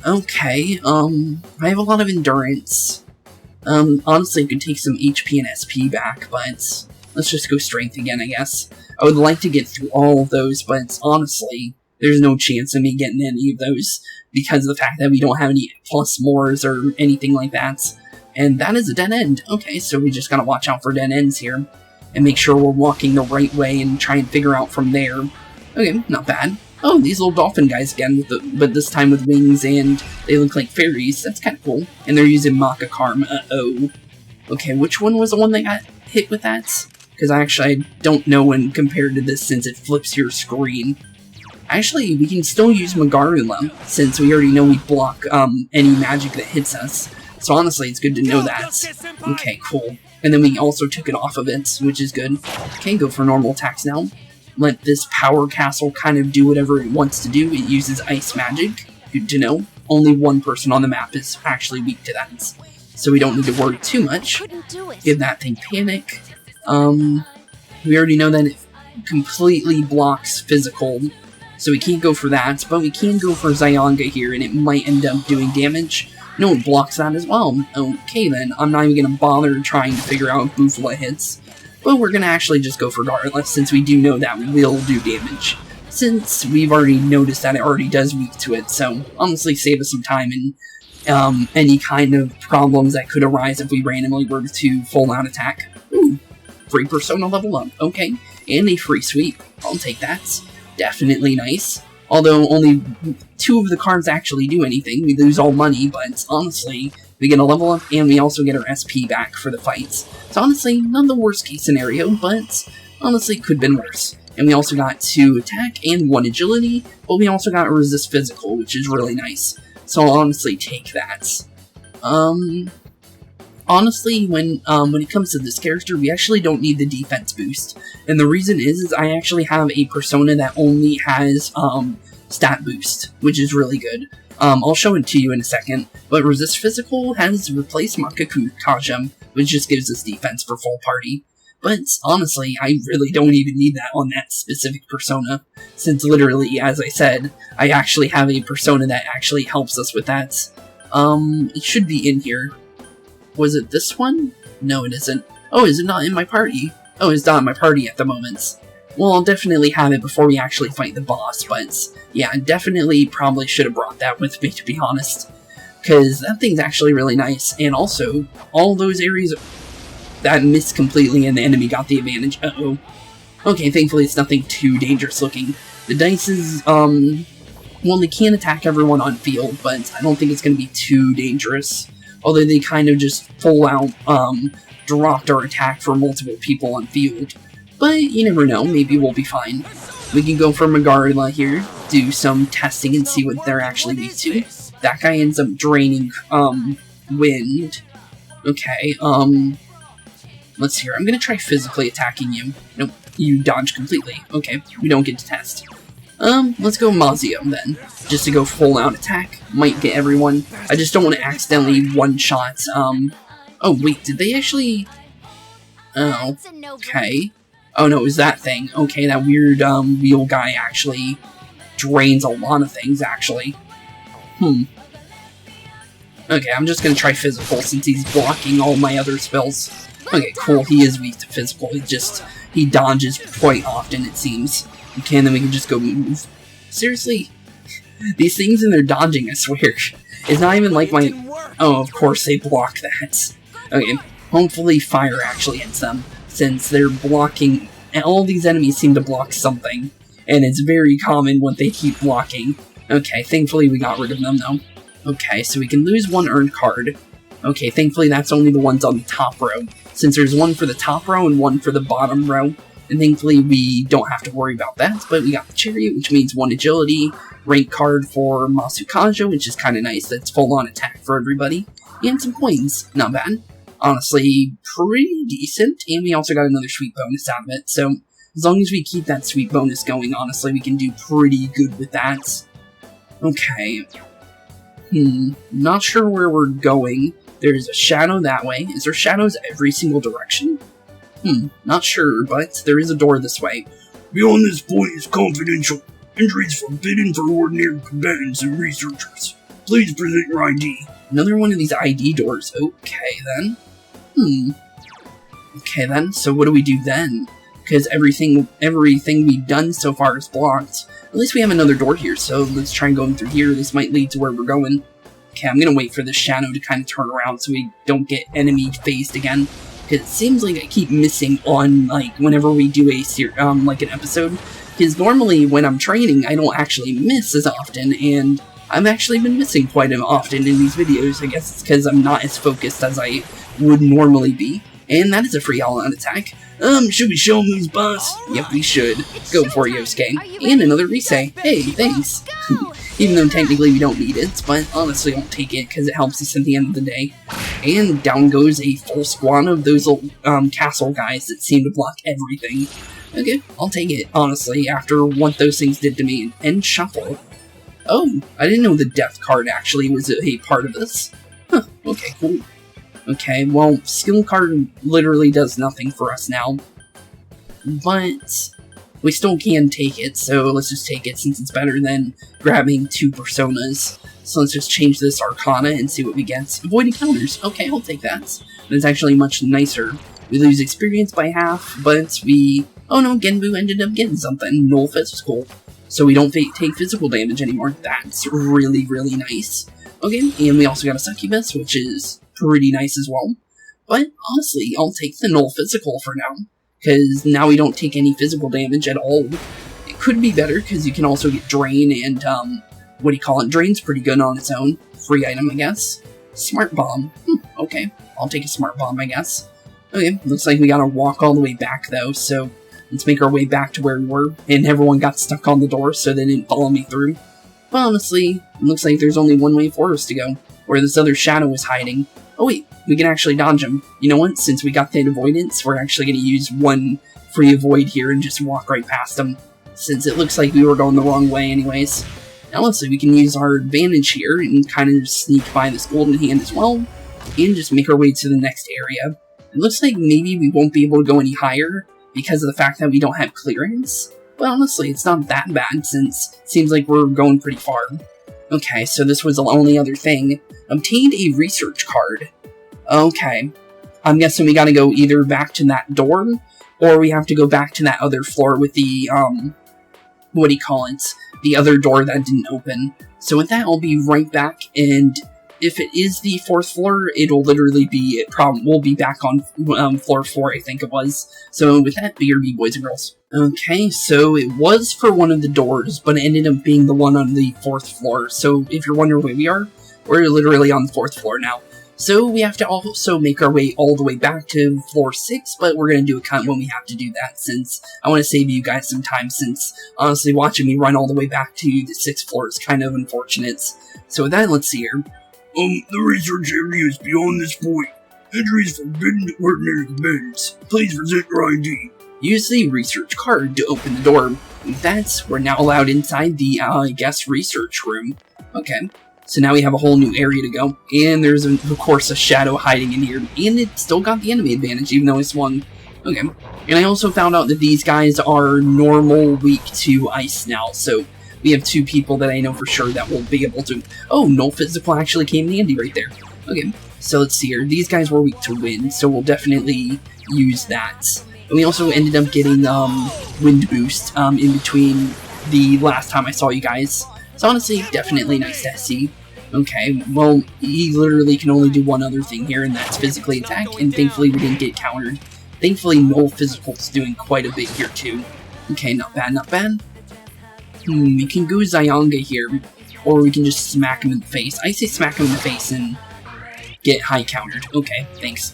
Okay, I have a lot of endurance. Honestly, I could take some HP and SP back, but let's just go strength again, I guess. I would like to get through all of those, but honestly, there's no chance of me getting any of those because of the fact that we don't have any plus mores or anything like that. And that is a dead end. Okay, so we just gotta watch out for dead ends here and make sure we're walking the right way and try and figure out from there. Okay, not bad. Oh, these little dolphin guys again, but this time with wings, and they look like fairies. That's kind of cool. And they're using Maka Karm. Uh-oh. Okay, which one was the one that got hit with that? Because I don't know when compared to this since it flips your screen. Actually, we can still use Magarula, since we already know we block any magic that hits us. So honestly, it's good to know that. Okay, cool. And then we also took it off of it, which is good. Okay, go for normal attacks now. Let this power castle kind of do whatever it wants to do. It uses ice magic. Good to know. Only one person on the map is actually weak to that. So we don't need to worry too much. Give that thing panic. We already know that it completely blocks physical. So we can't go for that, but we can go for Zyanga here, and it might end up doing damage. No, it blocks that as well. Okay then, I'm not even going to bother trying to figure out if Bufala hits. But we're going to actually just go for Regardless, since we do know that will do damage. Since we've already noticed that it already does weak to it, so honestly save us some time and any kind of problems that could arise if we randomly were to full-out attack. Ooh, free persona level up, okay. And a free sweep, I'll take that. Definitely nice. Although only 2 of the cards actually do anything, we lose all money, but honestly, We get a level up, and we also get our SP back for the fights. So honestly, not the worst case scenario, but honestly, it could have been worse. And we also got 2 attack and 1 agility, but we also got a resist physical, which is really nice. So I'll honestly take that. Honestly, when it comes to this character, we actually don't need the defense boost. And the reason is I actually have a persona that only has, stat boost, which is really good. I'll show it to you in a second, but resist physical has replaced Makaku Kajam, which just gives us defense for full party. But honestly, I really don't even need that on that specific persona, since literally, as I said, I actually have a persona that actually helps us with that. It should be in here. Was it this one? No, it isn't. Oh, is it not in my party? Oh, it's not in my party at the moment. Well, I'll definitely have it before we actually fight the boss, but yeah, I definitely probably should have brought that with me, to be honest. Because that thing's actually really nice, and also, all those areas that missed completely and the enemy got the advantage. Uh-oh. Okay, thankfully it's nothing too dangerous looking. The dice is, well, they can attack everyone on field, but I don't think it's going to be too dangerous. Although they kind of just full out, dropped our attack for multiple people on field. But you never know, maybe we'll be fine. We can go for Magarla here, do some testing and see what they're actually weak to. That guy ends up draining, wind. Okay, let's see here. I'm gonna try physically attacking you. Nope, you dodge completely. Okay, we don't get to test. Let's go Mazio then. Just to go full out attack. Might get everyone. I just don't want to accidentally one-shot, oh wait, did they actually... Oh, okay. Oh no, it was that thing. Okay, that weird, wheel guy actually drains a lot of things, actually. Okay, I'm just gonna try physical since he's blocking all my other spells. Okay, cool, he is weak to physical. He dodges quite often, it seems. Okay, and then we can just go move. Seriously? These things and they're dodging, I swear. It's not even like my... Oh, of course they block that. Okay, hopefully fire actually hits them, since they're blocking... And all these enemies seem to block something, and it's very common what they keep blocking. Okay, thankfully we got rid of them, though. Okay, so we can lose 1 earned card. Okay, thankfully that's only the ones on the top row, since there's 1 for the top row and 1 for the bottom row. And thankfully we don't have to worry about that, but we got the Chariot, which means 1 agility, rank card for Masukaja, which is kind of nice, that's full-on attack for everybody, and some coins, not bad. Honestly, pretty decent, and we also got another sweet bonus out of it, so as long as we keep that sweet bonus going, honestly, we can do pretty good with that. Okay. Not sure where we're going. There's a shadow that way. Is there shadows every single direction? Not sure, but there is a door this way. Beyond this point is confidential. Entry is forbidden for ordinary combatants and researchers. Please present your ID. Another one of these ID doors. Okay, then. Okay, then. So what do we do then? Because everything we've done so far is blocked. At least we have another door here, so let's try going through here. This might lead to where we're going. Okay, I'm gonna wait for this shadow to kind of turn around so we don't get enemy-faced again. Because it seems like I keep missing on, like, whenever we do like an episode. Because normally, when I'm training, I don't actually miss as often, and I've actually been missing quite often in these videos. I guess it's because I'm not as focused as I would normally be. And that is a free all-out attack. Should we show him who's boss? Yep, we should. Go for it, Yosuke. And another Risei. Hey, thanks. Even though technically we don't need it, but honestly I'll take it because it helps us at the end of the day. And down goes a full squad of those little castle guys that seem to block everything. Okay, I'll take it, honestly, after what those things did to me. And shuffle. Oh, I didn't know the death card actually was a part of this. Huh, okay, cool. Okay, well, skill card literally does nothing for us now. But we still can take it, so let's just take it since it's better than grabbing 2 personas. So let's just change this Arcana and see what we get. Avoid encounters. Okay, I'll take that. It's actually much nicer. We lose experience by half, but we... Oh no, Genbu ended up getting something. Null physical. So we don't take physical damage anymore. That's really, really nice. Okay, and we also got a Succubus, which is pretty nice as well. But honestly, I'll take the null physical for now. Because now we don't take any physical damage at all. It could be better, because you can also get Drain, and, what do you call it? Drain's pretty good on its own. Free item, I guess. Smart bomb. Okay, I'll take a smart bomb, I guess. Okay, looks like we gotta walk all the way back, though, so let's make our way back to where we were, and everyone got stuck on the door, so they didn't follow me through. But honestly, it looks like there's only one way for us to go, where this other shadow is hiding. Oh wait, we can actually dodge him. You know what, since we got that avoidance, we're actually gonna use one free avoid here and just walk right past him, since it looks like we were going the wrong way anyways. Now honestly, we can use our advantage here and kind of sneak by this golden hand as well, and just make our way to the next area. It looks like maybe we won't be able to go any higher because of the fact that we don't have clearance, but honestly, it's not that bad since it seems like we're going pretty far. Okay, so this was the only other thing. Obtained a research card. Okay, I'm guessing we gotta go either back to that door, or we have to go back to that other floor with the, what do you call it? The other door that didn't open. So with that, I'll be right back, and if it is the 4th floor, it'll literally be, we'll be back on floor 4, I think it was. So with that, BRB, boys and girls. Okay, so it was for one of the doors, but it ended up being the one on the 4th floor. So if you're wondering where we are, we're literally on the 4th floor now. So we have to also make our way all the way back to floor 6, but we're going to do a cut when we have to do that, since I want to save you guys some time, since honestly watching me run all the way back to the 6th floor is kind of unfortunate. So with that, let's see here. The research area is beyond this point. Entry is forbidden to ordinary beds. Please present your ID. Use the research card to open the door. With that, we're now allowed inside the, I guess, research room. Okay. So now we have a whole new area to go, and there's, of course, a shadow hiding in here, and it still got the enemy advantage, even though I swung. Okay, and I also found out that these guys are normal weak to ice now, so we have 2 people that I know for sure that will be able to... Oh, no physical actually came handy right there. Okay, so let's see here. These guys were weak to wind, so we'll definitely use that. And we also ended up getting wind boost in between the last time I saw you guys. So honestly, definitely nice to see. Okay, well, he literally can only do one other thing here, and that's physically attack, and thankfully we didn't get countered. Thankfully, no physical's doing quite a bit here, too. Okay, not bad, not bad. We can go Zayanga here, or we can just smack him in the face. I say smack him in the face and get high countered. Okay, thanks.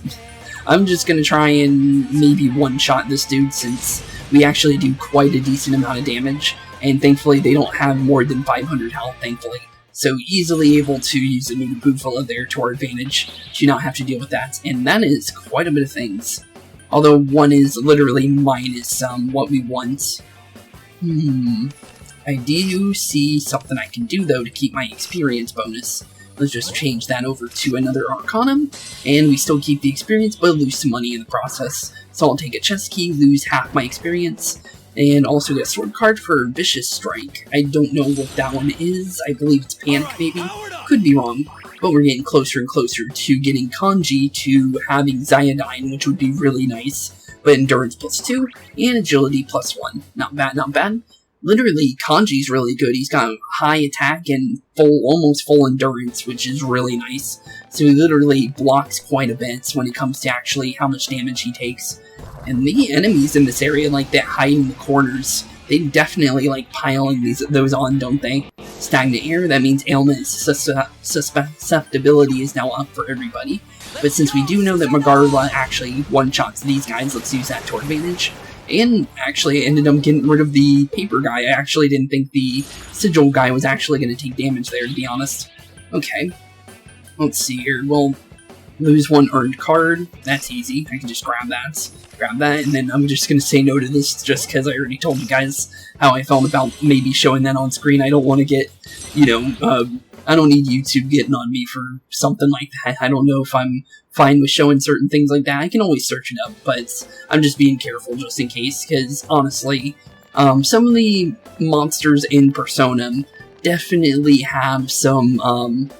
I'm just gonna try and maybe one-shot this dude, since we actually do quite a decent amount of damage. And thankfully, they don't have more than 500 health, thankfully. So easily able to use a new Bufala there to our advantage to not have to deal with that. And that is quite a bit of things. Although one is literally minus what we want. I do see something I can do, though, to keep my experience bonus. Let's just change that over to another Arcanum, and we still keep the experience, but lose some money in the process. So I'll take a chest key, lose half my experience, and also get a sword card for Vicious Strike. I don't know what that one is. I believe it's Panic, maybe. Could be wrong, but we're getting closer and closer to getting Kanji to having Zyodine, which would be really nice. But Endurance +2, and Agility +1. Not bad, not bad. Literally, Kanji's really good. He's got high attack and almost full endurance, which is really nice. So he literally blocks quite a bit when it comes to actually how much damage he takes. And the enemies in this area, like that hide in the corners, they definitely like piling those on, don't they? Stagnant air, that means ailment susceptibility is now up for everybody. But since we do know that Magarla actually one-shots these guys, let's use that to our advantage. And actually, I ended up getting rid of the paper guy. I actually didn't think the sigil guy was actually going to take damage there, to be honest. Okay. Let's see here. Well, lose one earned card. That's easy. I can just grab that. Grab that, and then I'm just going to say no to this just because I already told you guys how I felt about maybe showing that on screen. I don't want to get, you know, I don't need YouTube getting on me for something like that. I don't know if I'm fine with showing certain things like that. I can always search it up, but I'm just being careful just in case, because honestly, some of the monsters in Persona definitely have some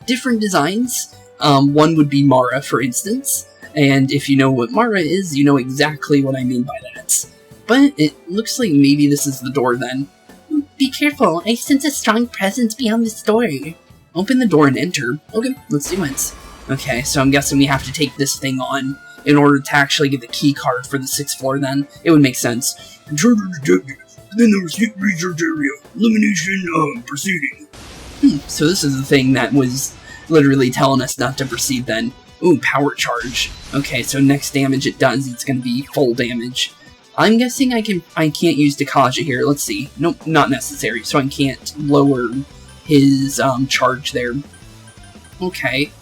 different designs. One would be Mara, for instance, and if you know what Mara is, you know exactly what I mean by that. But it looks like maybe this is the door then. Be careful, I sense a strong presence beyond this door. Open the door and enter. Okay, let's do it. Okay, so I'm guessing we have to take this thing on in order to actually get the key card for the 6th floor then. It would make sense. Intruder detected. Within the research area. Elimination proceeding. So this is the thing that was literally telling us not to proceed then. Ooh, power charge. Okay, so next damage it does, it's gonna be full damage. I'm guessing I can't use Dakaja here. Let's see. Nope, not necessary. So I can't lower his charge there. Okay.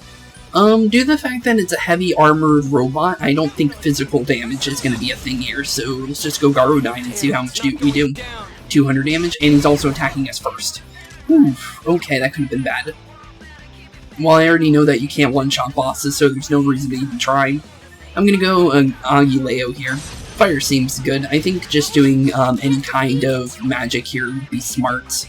Due to the fact that it's a heavy armored robot, I don't think physical damage is going to be a thing here. So let's just go Garodine and see how much we do. 200 damage, and he's also attacking us first. Oof. Okay, that could have been bad. Well, I already know that you can't one-shot bosses, so there's no reason to even try. I'm going to go Agileo here. Fire seems good. I think just doing any kind of magic here would be smart.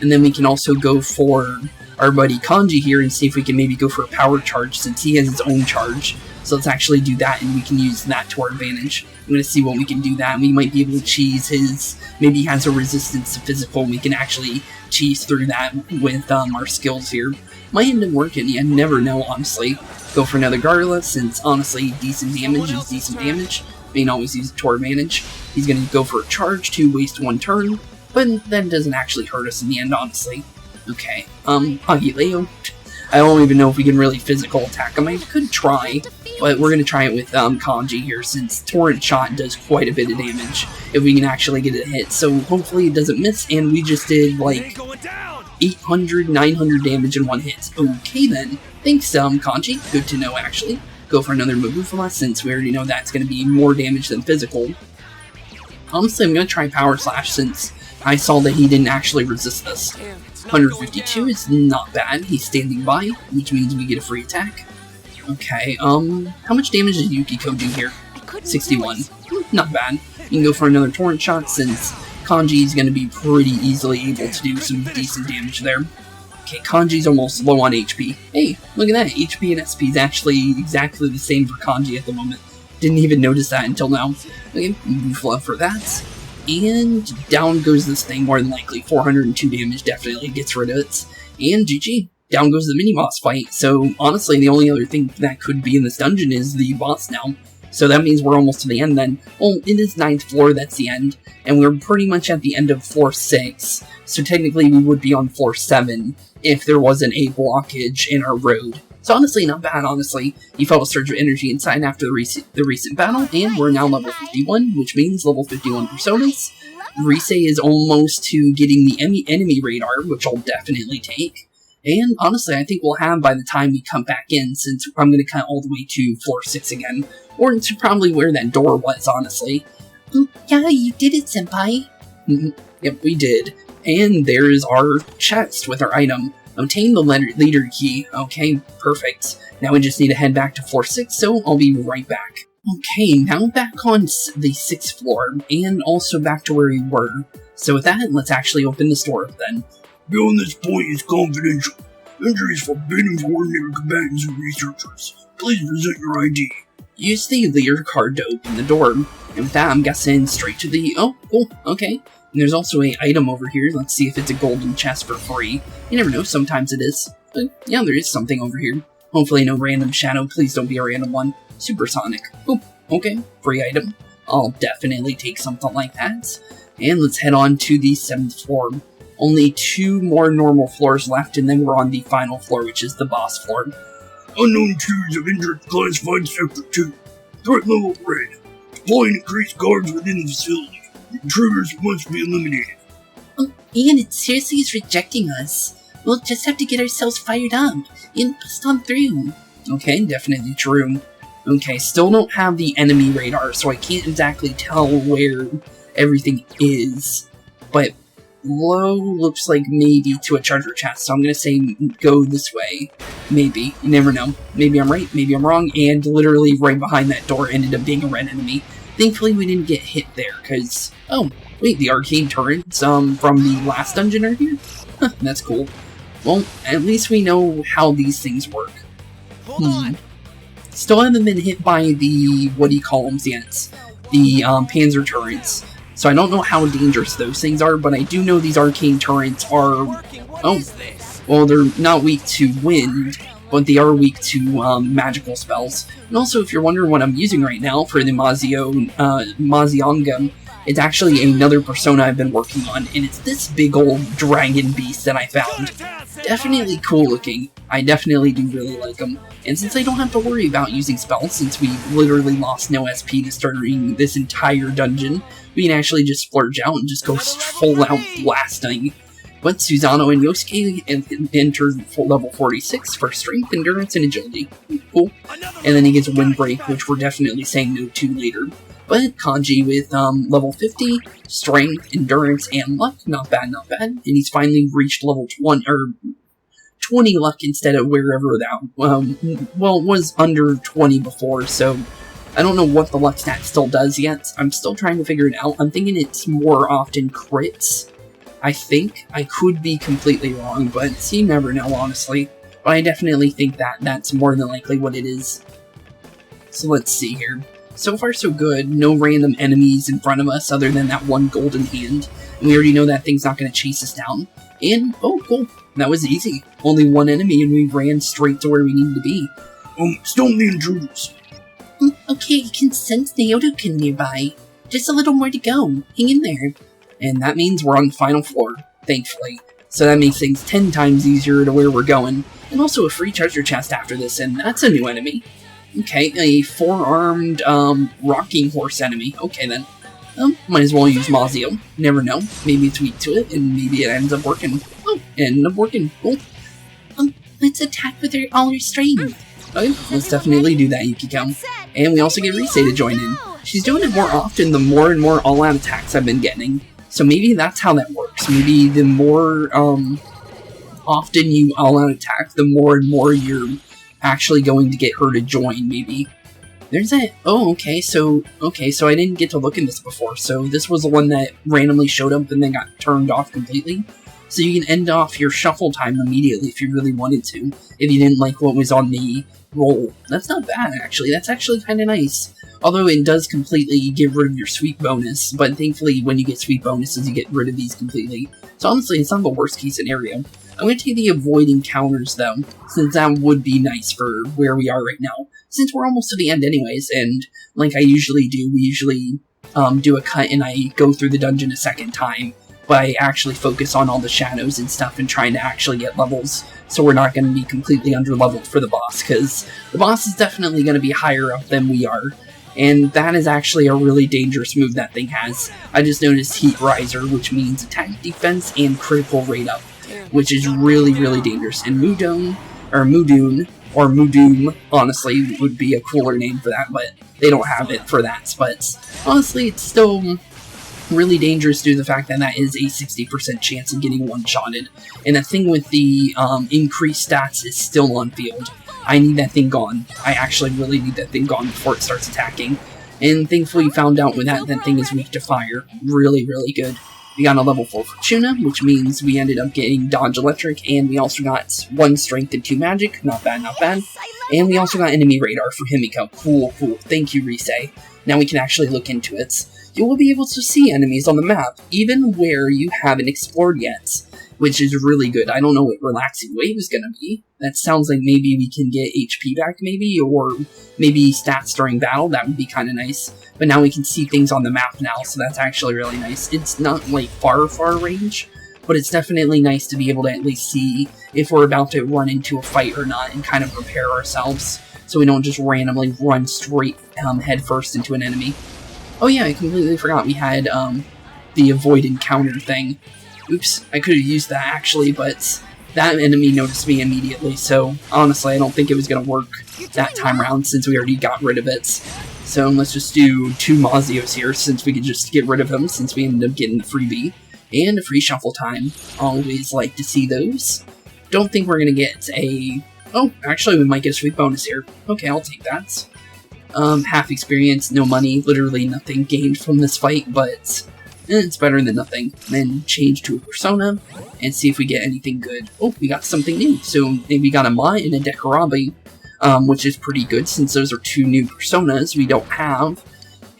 And then we can also go for our buddy Kanji here and see if we can maybe go for a power charge since he has his own charge. So let's actually do that and we can use that to our advantage. I'm going to see what we can do that. We might be able to cheese his... Maybe he has a resistance to physical and we can actually cheese through that with our skills here. Might end up working, you never know honestly. Go for another Garla since honestly decent damage is decent damage. We can always use it to our advantage. He's going to go for a charge to waste one turn, but that doesn't actually hurt us in the end, honestly. Okay, Agileo. I don't even know if we can really physical attack him. I could try, but we're going to try it with Kanji here, since Torrent Shot does quite a bit of damage if we can actually get it hit. So hopefully it doesn't miss, and we just did like 800, 900 damage in one hit. Okay then. Thanks, Kanji. Good to know, actually. Go for another Mabufala, since we already know that's going to be more damage than physical. Honestly, I'm going to try Power Slash, since I saw that he didn't actually resist this. 152 is not bad. He's standing by, which means we get a free attack. Okay, how much damage does Yukiko do here? 61. Not bad. You can go for another Torrent Shot, since Kanji is going to be pretty easily able to do some decent damage there. Okay, Kanji's almost low on HP. Hey, look at that. HP and SP is actually exactly the same for Kanji at the moment. Didn't even notice that until now. Okay, Mufla for that. And down goes this thing more than likely. 402 damage definitely gets rid of it. And GG. Down goes the mini-boss fight. So, honestly, the only other thing that could be in this dungeon is the boss now. So that means we're almost to the end then. Well, it is 9th floor, that's the end. And we're pretty much at the end of floor 6. So technically we would be on floor 7 if there wasn't a blockage in our road. So honestly, not bad, honestly. You felt a surge of energy inside after the recent battle, and we're now level 51, which means level 51 personas. Rise is almost to getting the enemy radar, which I'll definitely take. And honestly, I think we'll have by the time we come back in, since I'm going to cut all the way to floor 6 again. Or to probably where that door was, honestly. Oh, yeah, you did it, senpai. Yep, we did. And there's our chest with our item. Obtain the leader key. Okay, perfect. Now we just need to head back to floor 6, so I'll be right back. Okay, now back on the 6th floor, and also back to where we were. So with that, let's actually open the door up then. Beyond this point is confidential. Entry is forbidden for ordinary combatants and researchers. Please present your ID. Use the leader card to open the door. And with that, I'm guessing straight to the... Oh, cool, okay. And there's also an item over here. Let's see if it's a golden chest for free. You never know, sometimes it is. But yeah, there is something over here. Hopefully no random shadow. Please don't be a random one. Supersonic. Oh, okay. Free item. I'll definitely take something like that. And let's head on to the 7th floor. Only 2 more normal floors left, and then we're on the final floor, which is the boss floor. Unknown intruders of interest classified Sector 2. Threat level red. Deploying increased guards within the facility. Intruders must be eliminated. Oh, and it seriously is rejecting us. We'll just have to get ourselves fired up and bust on through. Okay, definitely true. Okay, still don't have the enemy radar, so I can't exactly tell where everything is. But low looks like maybe to a treasure chest, so I'm gonna say go this way. Maybe. You never know. Maybe I'm right, maybe I'm wrong, and literally right behind that door ended up being a red enemy. Thankfully we didn't get hit there, because... Oh, wait, the arcane turrets from the last dungeon are here? Huh, that's cool. Well, at least we know how these things work. Hold on. Still haven't been hit by the, what do you call them yet? The panzer turrets. So I don't know how dangerous those things are, but I do know these arcane turrets are... Oh, well, they're not weak to wind, but they are weak to magical spells. And also, if you're wondering what I'm using right now for the Mazianga, It's actually another persona I've been working on, and it's this big old dragon beast that I found. Definitely cool looking. I definitely do really like them. And since I don't have to worry about using spells, since we literally lost no SP to starting this entire dungeon, we can actually just splurge out and just go full out blasting. But Susanoo and Yosuke entered level 46 for strength, endurance, and agility. Cool. And then he gets Windbreak, which we're definitely saying no to later. But Kanji with level 50, strength, endurance, and luck, not bad, not bad. And he's finally reached level 20 luck instead of wherever that, well, it was under 20 before, so I don't know what the luck stat still does yet. I'm still trying to figure it out. I'm thinking it's more often crits. I think. I could be completely wrong, but you never know, honestly. But I definitely think that that's more than likely what it is. So let's see here. So far so good. No random enemies in front of us other than that one golden hand. And we already know that thing's not going to chase us down. And, oh, cool. That was easy. Only one enemy and we ran straight to where we needed to be. Stone the intruders. Okay, you can sense Naoto-kun nearby. Just a little more to go. Hang in there. And that means we're on the final floor, thankfully. So that makes things 10 times easier to where we're going. And also a free treasure chest after this, and that's a new enemy. Okay, a 4-armed, rocking horse enemy. Okay then. Might as well use Mazio. Never know. Maybe it's weak to it, and maybe it ends up working. Oh, it ended up working. Cool. Let's attack with all our strength. Okay, let's definitely do that, Yukiko. And we also get Rise to join in. She's doing it more often the more and more all-out attacks I've been getting. So maybe that's how that works. Maybe the more often you all-out attack, the more and more you're actually going to get her to join, maybe. There's that. Oh, okay, so I didn't get to look in this before. So this was the one that randomly showed up and then got turned off completely. So you can end off your shuffle time immediately if you really wanted to, if you didn't like what was on the roll. That's not bad, actually. That's actually kind of nice. Although it does completely get rid of your sweep bonus, but thankfully when you get sweep bonuses, you get rid of these completely. So honestly, it's not the worst case scenario. I'm going to take the avoid encounters though, since that would be nice for where we are right now. Since we're almost to the end anyways, and like I usually do, we usually do a cut and I go through the dungeon a second time, but I actually focus on all the shadows and stuff and trying to actually get levels, so we're not going to be completely under-leveled for the boss, because the boss is definitely going to be higher up than we are. And that is actually a really dangerous move that thing has. I just noticed Heat Riser, which means attack, defense, and critical rate up, which is really, really dangerous. And Mudoon, honestly, would be a cooler name for that, but they don't have it for that. But honestly, it's still really dangerous due to the fact that that is a 60% chance of getting one-shotted. And the thing with the increased stats is still on field. I need that thing gone. I actually really need that thing gone before it starts attacking. And thankfully we found out with that thing is weak to fire. Really, really good. We got a level 4 Fortuna, which means we ended up getting Dodge Electric, and we also got 1 Strength and 2 Magic. Not bad, not bad. And we also got Enemy Radar for Himiko. Cool, cool. Thank you, Rise. Now we can actually look into it. You will be able to see enemies on the map, even where you haven't explored yet, which is really good. I don't know what Relaxing Wave is going to be. That sounds like maybe we can get HP back, maybe, or maybe stats during battle. That would be kind of nice. But now we can see things on the map now, so that's actually really nice. It's not, like, far range, but it's definitely nice to be able to at least see if we're about to run into a fight or not and kind of prepare ourselves so we don't just randomly run straight head first into an enemy. Oh yeah, I completely forgot we had the avoid encounter thing. Oops, I could have used that actually, but that enemy noticed me immediately, so honestly I don't think it was going to work that time around since we already got rid of it. So let's just do 2 Mazios here since we could just get rid of him since we ended up getting the freebie. And a free shuffle time. Always like to see those. Don't think we're going to get a... Oh, actually we might get a sweet bonus here. Okay, I'll take that. Half experience, no money, literally nothing gained from this fight, but it's better than nothing. Then change to a persona, and see if we get anything good. Oh, we got something new. So we got a Ma and a Dekarabi, which is pretty good since those are 2 new personas we don't have.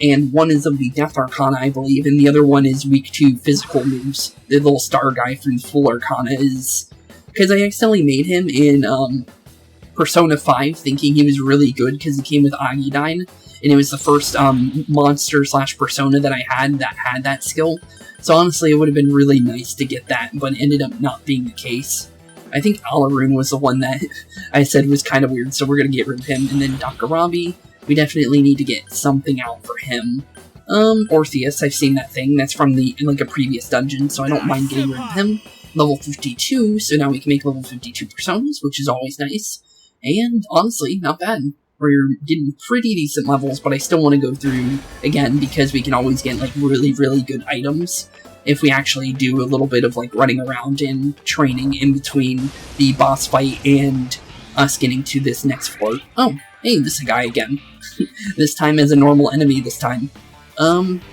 And one is of the Death Arcana, I believe, and the other one is weak to physical moves. The little star guy from Full Arcana is... Because I accidentally made him in Persona 5 thinking he was really good because he came with Agidine, and it was the first monster / persona that I had that skill. So honestly, it would have been really nice to get that, but it ended up not being the case. I think Alaroon was the one that I said was kind of weird, so we're going to get rid of him. And then Dakarabi, we definitely need to get something out for him. Orpheus, I've seen that thing. That's from a previous dungeon, so I don't mind getting rid of him. Level 52, so now we can make level 52 personas, which is always nice. And honestly, not bad. We're getting pretty decent levels, but I still want to go through again because we can always get like really, really good items if we actually do a little bit of like running around and training in between the boss fight and us getting to this next floor. Oh, hey, this is a guy again. This time as a normal enemy this time.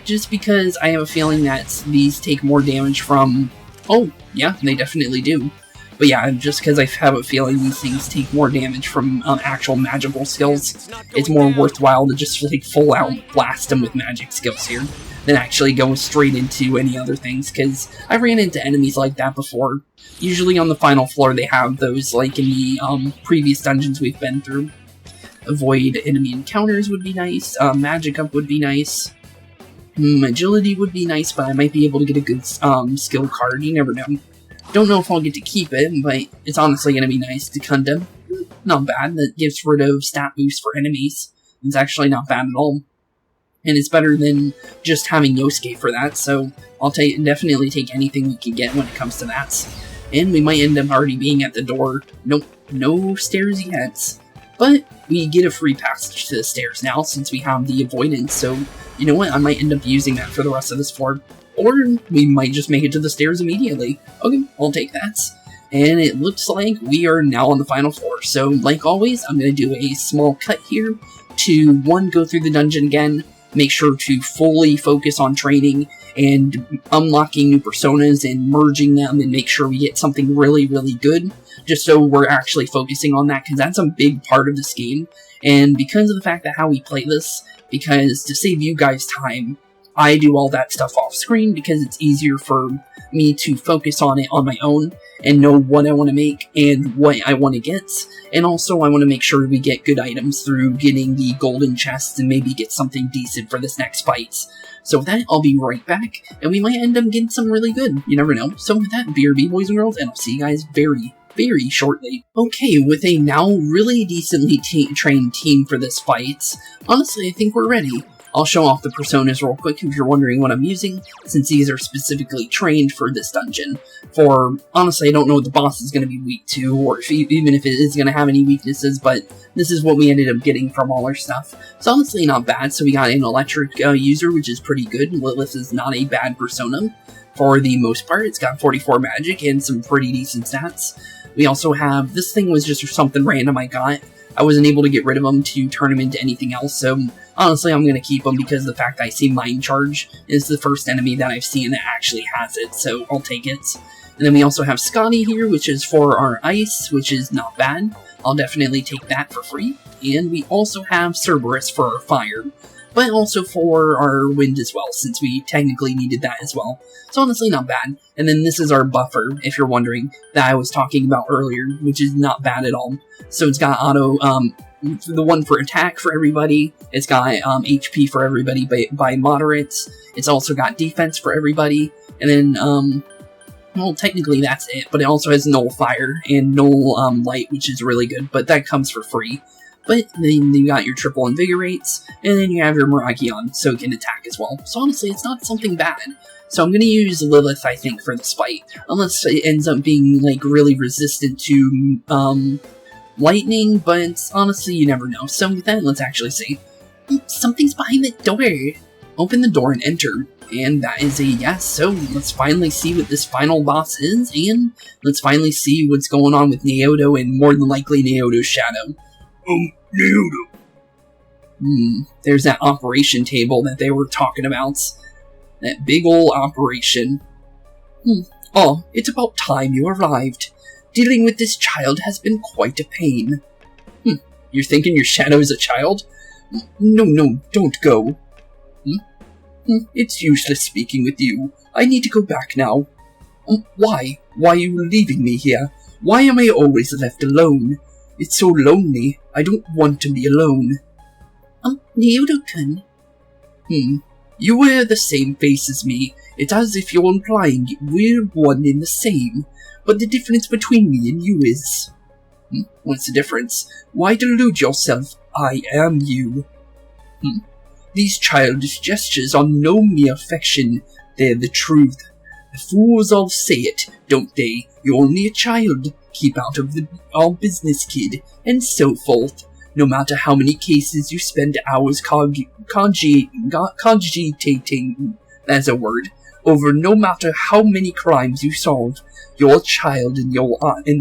Just because I have a feeling that these take more damage from... Oh, yeah, they definitely do. But yeah, just because I have a feeling these things take more damage from actual magical skills, it's more worthwhile to just like full out blast them with magic skills here than actually go straight into any other things, because I ran into enemies like that before. Usually on the final floor they have those like in the previous dungeons we've been through. Avoid enemy encounters would be nice, magic up would be nice, agility would be nice, but I might be able to get a good skill card, you never know. Don't know if I'll get to keep it, but it's honestly going to be nice to condemn. Not bad. That gives rid of stat boost for enemies. It's actually not bad at all. And it's better than just having Yosuke for that, so I'll definitely take anything we can get when it comes to that. And we might end up already being at the door. Nope, no stairs yet. But we get a free passage to the stairs now since we have the avoidance, so you know what, I might end up using that for the rest of this floor. Or we might just make it to the stairs immediately. Okay, I'll take that. And it looks like we are now on the final floor. So, like always, I'm going to do a small cut here to, one, go through the dungeon again, make sure to fully focus on training and unlocking new personas and merging them and make sure we get something really, really good, just so we're actually focusing on that, because that's a big part of this game. And because of the fact that how we play this, because to save you guys time, I do all that stuff off screen because it's easier for me to focus on it on my own and know what I want to make and what I want to get. And also I want to make sure we get good items through getting the golden chests and maybe get something decent for this next fight. So with that, I'll be right back, and we might end up getting some really good. You never know. So with that, BRB, boys and girls, and I'll see you guys very shortly. Okay, with a now really decently trained team for this fight, honestly, I think we're ready. I'll show off the personas real quick if you're wondering what I'm using, since these are specifically trained for this dungeon. For, honestly, I don't know what the boss is going to be weak to, or even if it is going to have any weaknesses, but this is what we ended up getting from all our stuff. So honestly, not bad. So we got an electric user, which is pretty good. Lilith is not a bad persona. For the most part, it's got 44 magic and some pretty decent stats. We also have, this thing was just something random I got. I wasn't able to get rid of him to turn him into anything else, so honestly I'm going to keep him because of the fact that I see Mind Charge is the first enemy that I've seen that actually has it, so I'll take it. And then we also have Scotty here, which is for our ice, which is not bad. I'll definitely take that for free. And we also have Cerberus for our fire, but also for our wind as well, since we technically needed that as well. So honestly, not bad. And then this is our buffer, if you're wondering, that I was talking about earlier, which is not bad at all. So it's got auto, the one for attack for everybody, it's got HP for everybody by moderates, it's also got defense for everybody, and then, well, technically that's it, but it also has null fire and null light, which is really good, but that comes for free. But then you got your triple invigorates, and then you have your Miragion, so it can attack as well. So honestly, it's not something bad. So I'm going to use Lilith, I think, for this fight, unless it ends up being, like, really resistant to, lightning, but honestly, you never know. So with that, let's actually see. Something's behind the door. Open the door and enter. And that is a yes, so let's finally see what this final boss is, and let's finally see what's going on with Naoto and more than likely Naoto's shadow. Naoto. There's that operation table that they were talking about. That big ol' operation. Oh, it's about time you arrived. Dealing with this child has been quite a pain. You're thinking your shadow is a child? No, don't go. It's useless speaking with you. I need to go back now. Why? Why are you leaving me here? Why am I always left alone? It's so lonely. I don't want to be alone. Naoto-kun. You wear the same face as me. It's as if you're implying we're one and the same. But the difference between me and you is... What's the difference? Why delude yourself? I am you. These childish gestures are no mere affection. They're the truth. The fools all say it, don't they? You're only a child. Keep out of our business, kid. And so forth. No matter how many cases you spend hours cogitating, that's a word, over, no matter how many crimes you solve, you're a child in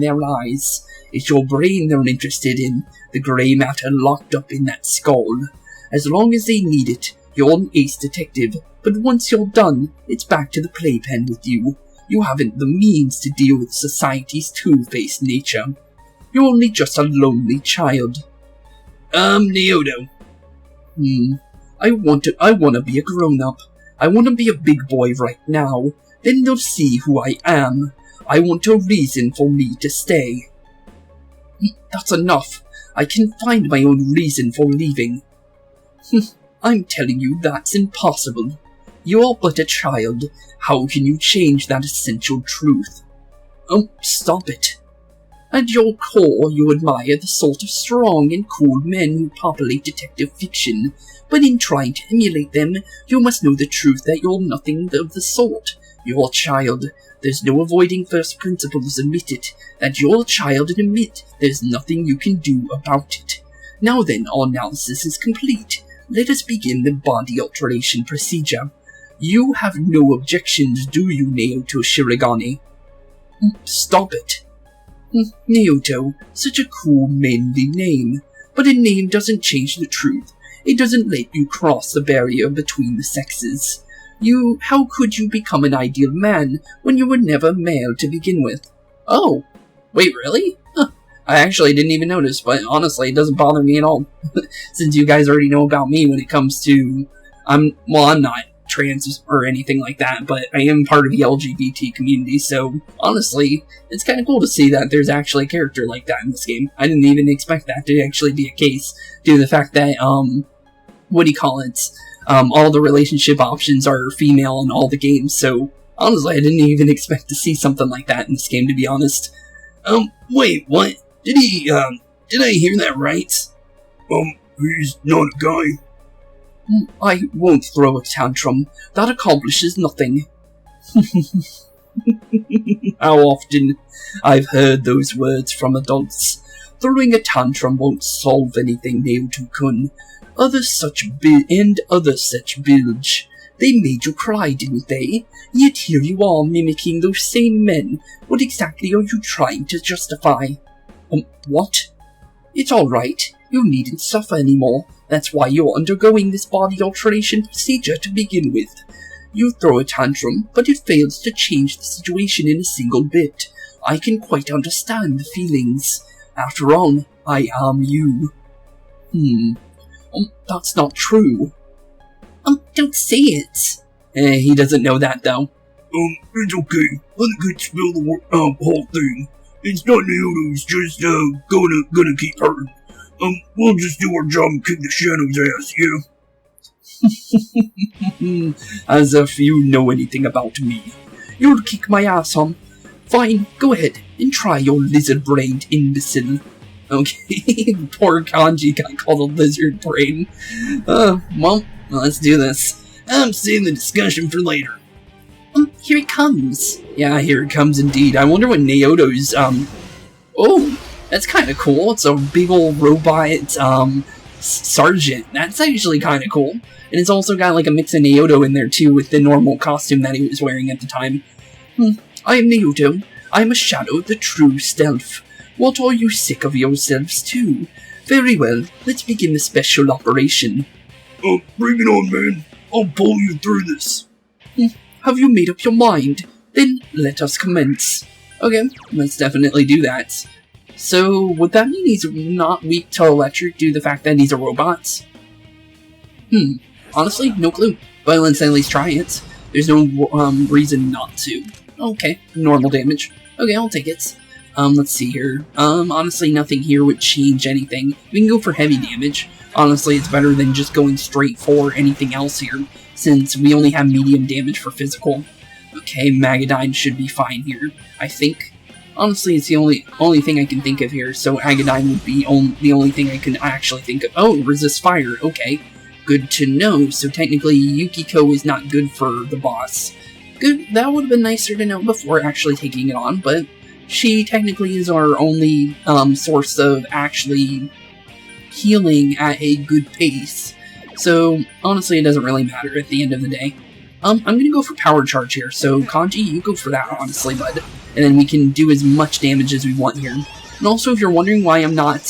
their eyes. It's your brain they're interested in, the grey matter locked up in that skull. As long as they need it, you're an ace detective, but once you're done, it's back to the playpen with you. You haven't the means to deal with society's two-faced nature. You're only just a lonely child. Naoto. I want to be a grown-up. I want to be a big boy right now. Then they'll see who I am. I want a reason for me to stay. That's enough. I can find my own reason for leaving. I'm telling you that's impossible. You're but a child. How can you change that essential truth? Oh, stop it. At your core, you admire the sort of strong and cool men who populate detective fiction, but in trying to emulate them, you must know the truth that you're nothing of the sort. You're a child. There's no avoiding first principles. Admit it, that you're a child, and admit there's nothing you can do about it. Now then, our analysis is complete. Let us begin the body alteration procedure. You have no objections, do you, Naoto Shirogane? Stop it. Naoto, such a cool, manly name. But a name doesn't change the truth. It doesn't let you cross the barrier between the sexes. How could you become an ideal man when you were never male to begin with? Oh, wait, really? I actually didn't even notice, but honestly, it doesn't bother me at all. Since you guys already know about me when it comes to... I'm not trans or anything like that, but I am part of the LGBT community, so honestly, it's kind of cool to see that there's actually a character like that in this game. I didn't even expect that to actually be a case, due to the fact that, all the relationship options are female in all the games, so honestly, I didn't even expect to see something like that in this game, to be honest. Wait, what? Did I hear that right? He's not a guy. I won't throw a tantrum. That accomplishes nothing. How often I've heard those words from adults. Throwing a tantrum won't solve anything, Naoto-kun. Other such bilge. They made you cry, didn't they? Yet here you are mimicking those same men. What exactly are you trying to justify? What? It's alright. You needn't suffer anymore. That's why you're undergoing this body alteration procedure to begin with. You throw a tantrum, but it fails to change the situation in a single bit. I can quite understand the feelings. After all, I am you. That's not true. Don't say it. He doesn't know that, though. It's okay. Let the kid spill the whole thing. It's not Naoto's just, gonna keep hurting. We'll just do our job and kick the Shadow's ass, yeah? As if you know anything about me. You'll kick my ass, huh? Fine, go ahead and try your lizard-brained imbecile. Okay, poor Kanji got called a lizard brain. Well, let's do this. I'm saving the discussion for later. Here it comes. Yeah, here it comes indeed. I wonder what Naoto's, Oh, that's kind of cool. It's a big old robot, sergeant. That's actually kind of cool. And it's also got like a mix of Naoto in there too, with the normal costume that he was wearing at the time. I am Naoto. I am a shadow, the true stealth. What, are you sick of yourselves too? Very well, let's begin the special operation. Bring it on, man. I'll pull you through this. Have you made up your mind? Then let us commence. Okay, let's definitely do that. So, would that mean he's not weak to electric due to the fact that he's a robot? Honestly, no clue. But let's at least try it. There's no reason not to. Okay, normal damage. Okay, I'll take it. Let's see here. Honestly, nothing here would change anything. We can go for heavy damage. Honestly, it's better than just going straight for anything else here, since we only have medium damage for physical. Okay, Magadyne should be fine here, I think. Honestly, it's the only thing I can think of here, so Agadyne would be the only thing I can actually think of. Oh, resist fire, okay. Good to know, so technically Yukiko is not good for the boss. Good, that would have been nicer to know before actually taking it on, but she technically is our only source of actually healing at a good pace. So, honestly, it doesn't really matter at the end of the day. I'm gonna go for power charge here, so Kanji, you go for that, honestly, bud. And then we can do as much damage as we want here. And also, if you're wondering why I'm not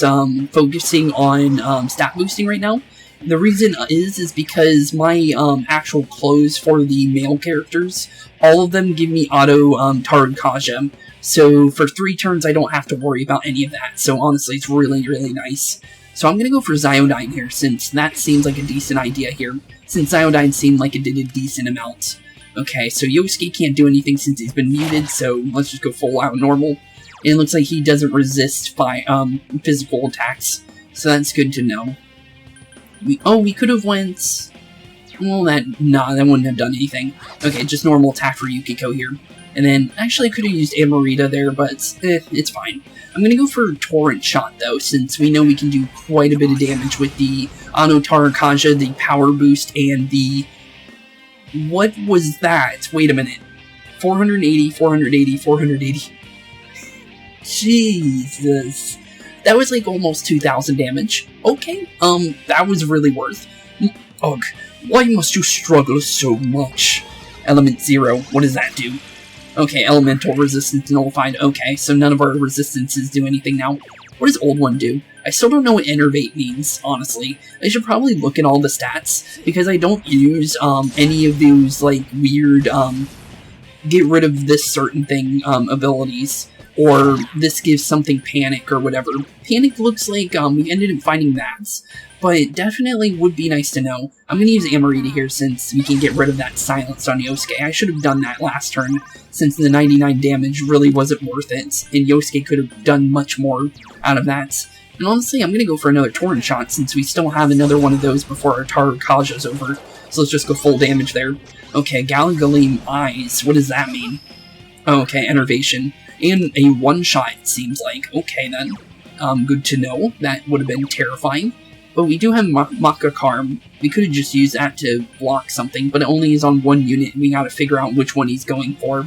focusing on stat boosting right now, the reason is because my actual clothes for the male characters, all of them give me auto Tarakaja. So for 3 turns, I don't have to worry about any of that. So honestly, it's really, really nice. So I'm going to go for Zyodyne here, since that seems like a decent idea here. Since Zyodyne seemed like it did a decent amount. Okay, so Yosuke can't do anything since he's been muted, so let's just go full out normal. And it looks like he doesn't resist physical attacks, so that's good to know. We could have went... Well, that wouldn't have done anything. Okay, just normal attack for Yukiko here. And then, actually I could have used Amarita there, but it's fine. I'm gonna go for Torrent Shot though, since we know we can do quite a bit of damage with the Ano Tarakaja, the Power Boost, and the... What was that? Wait a minute. 480, 480, 480. Jesus. That was like almost 2,000 damage. Okay, that was really worth. Ugh, why must you struggle so much? Element 0, what does that do? Okay, elemental resistance nullified. Okay, so none of our resistances do anything now. What does Old One do? I still don't know what Enervate means, honestly. I should probably look at all the stats, because I don't use any of those, like, weird, get rid of this certain thing, abilities. Or this gives something panic or whatever. Panic looks like we ended up finding that, but it definitely would be nice to know. I'm going to use Amarita here since we can get rid of that silence on Yosuke. I should have done that last turn since the 99 damage really wasn't worth it, and Yosuke could have done much more out of that. And honestly, I'm going to go for another Torrent Shot since we still have another one of those before our Tarakaja's over. So let's just go full damage there. Okay, Galagalim Eyes. What does that mean? Oh, okay, Enervation. And a one-shot, it seems like. Okay, then. Good to know. That would have been terrifying. But we do have Makakarm. We could have just used that to block something, but it only is on one unit, and we gotta figure out which one he's going for.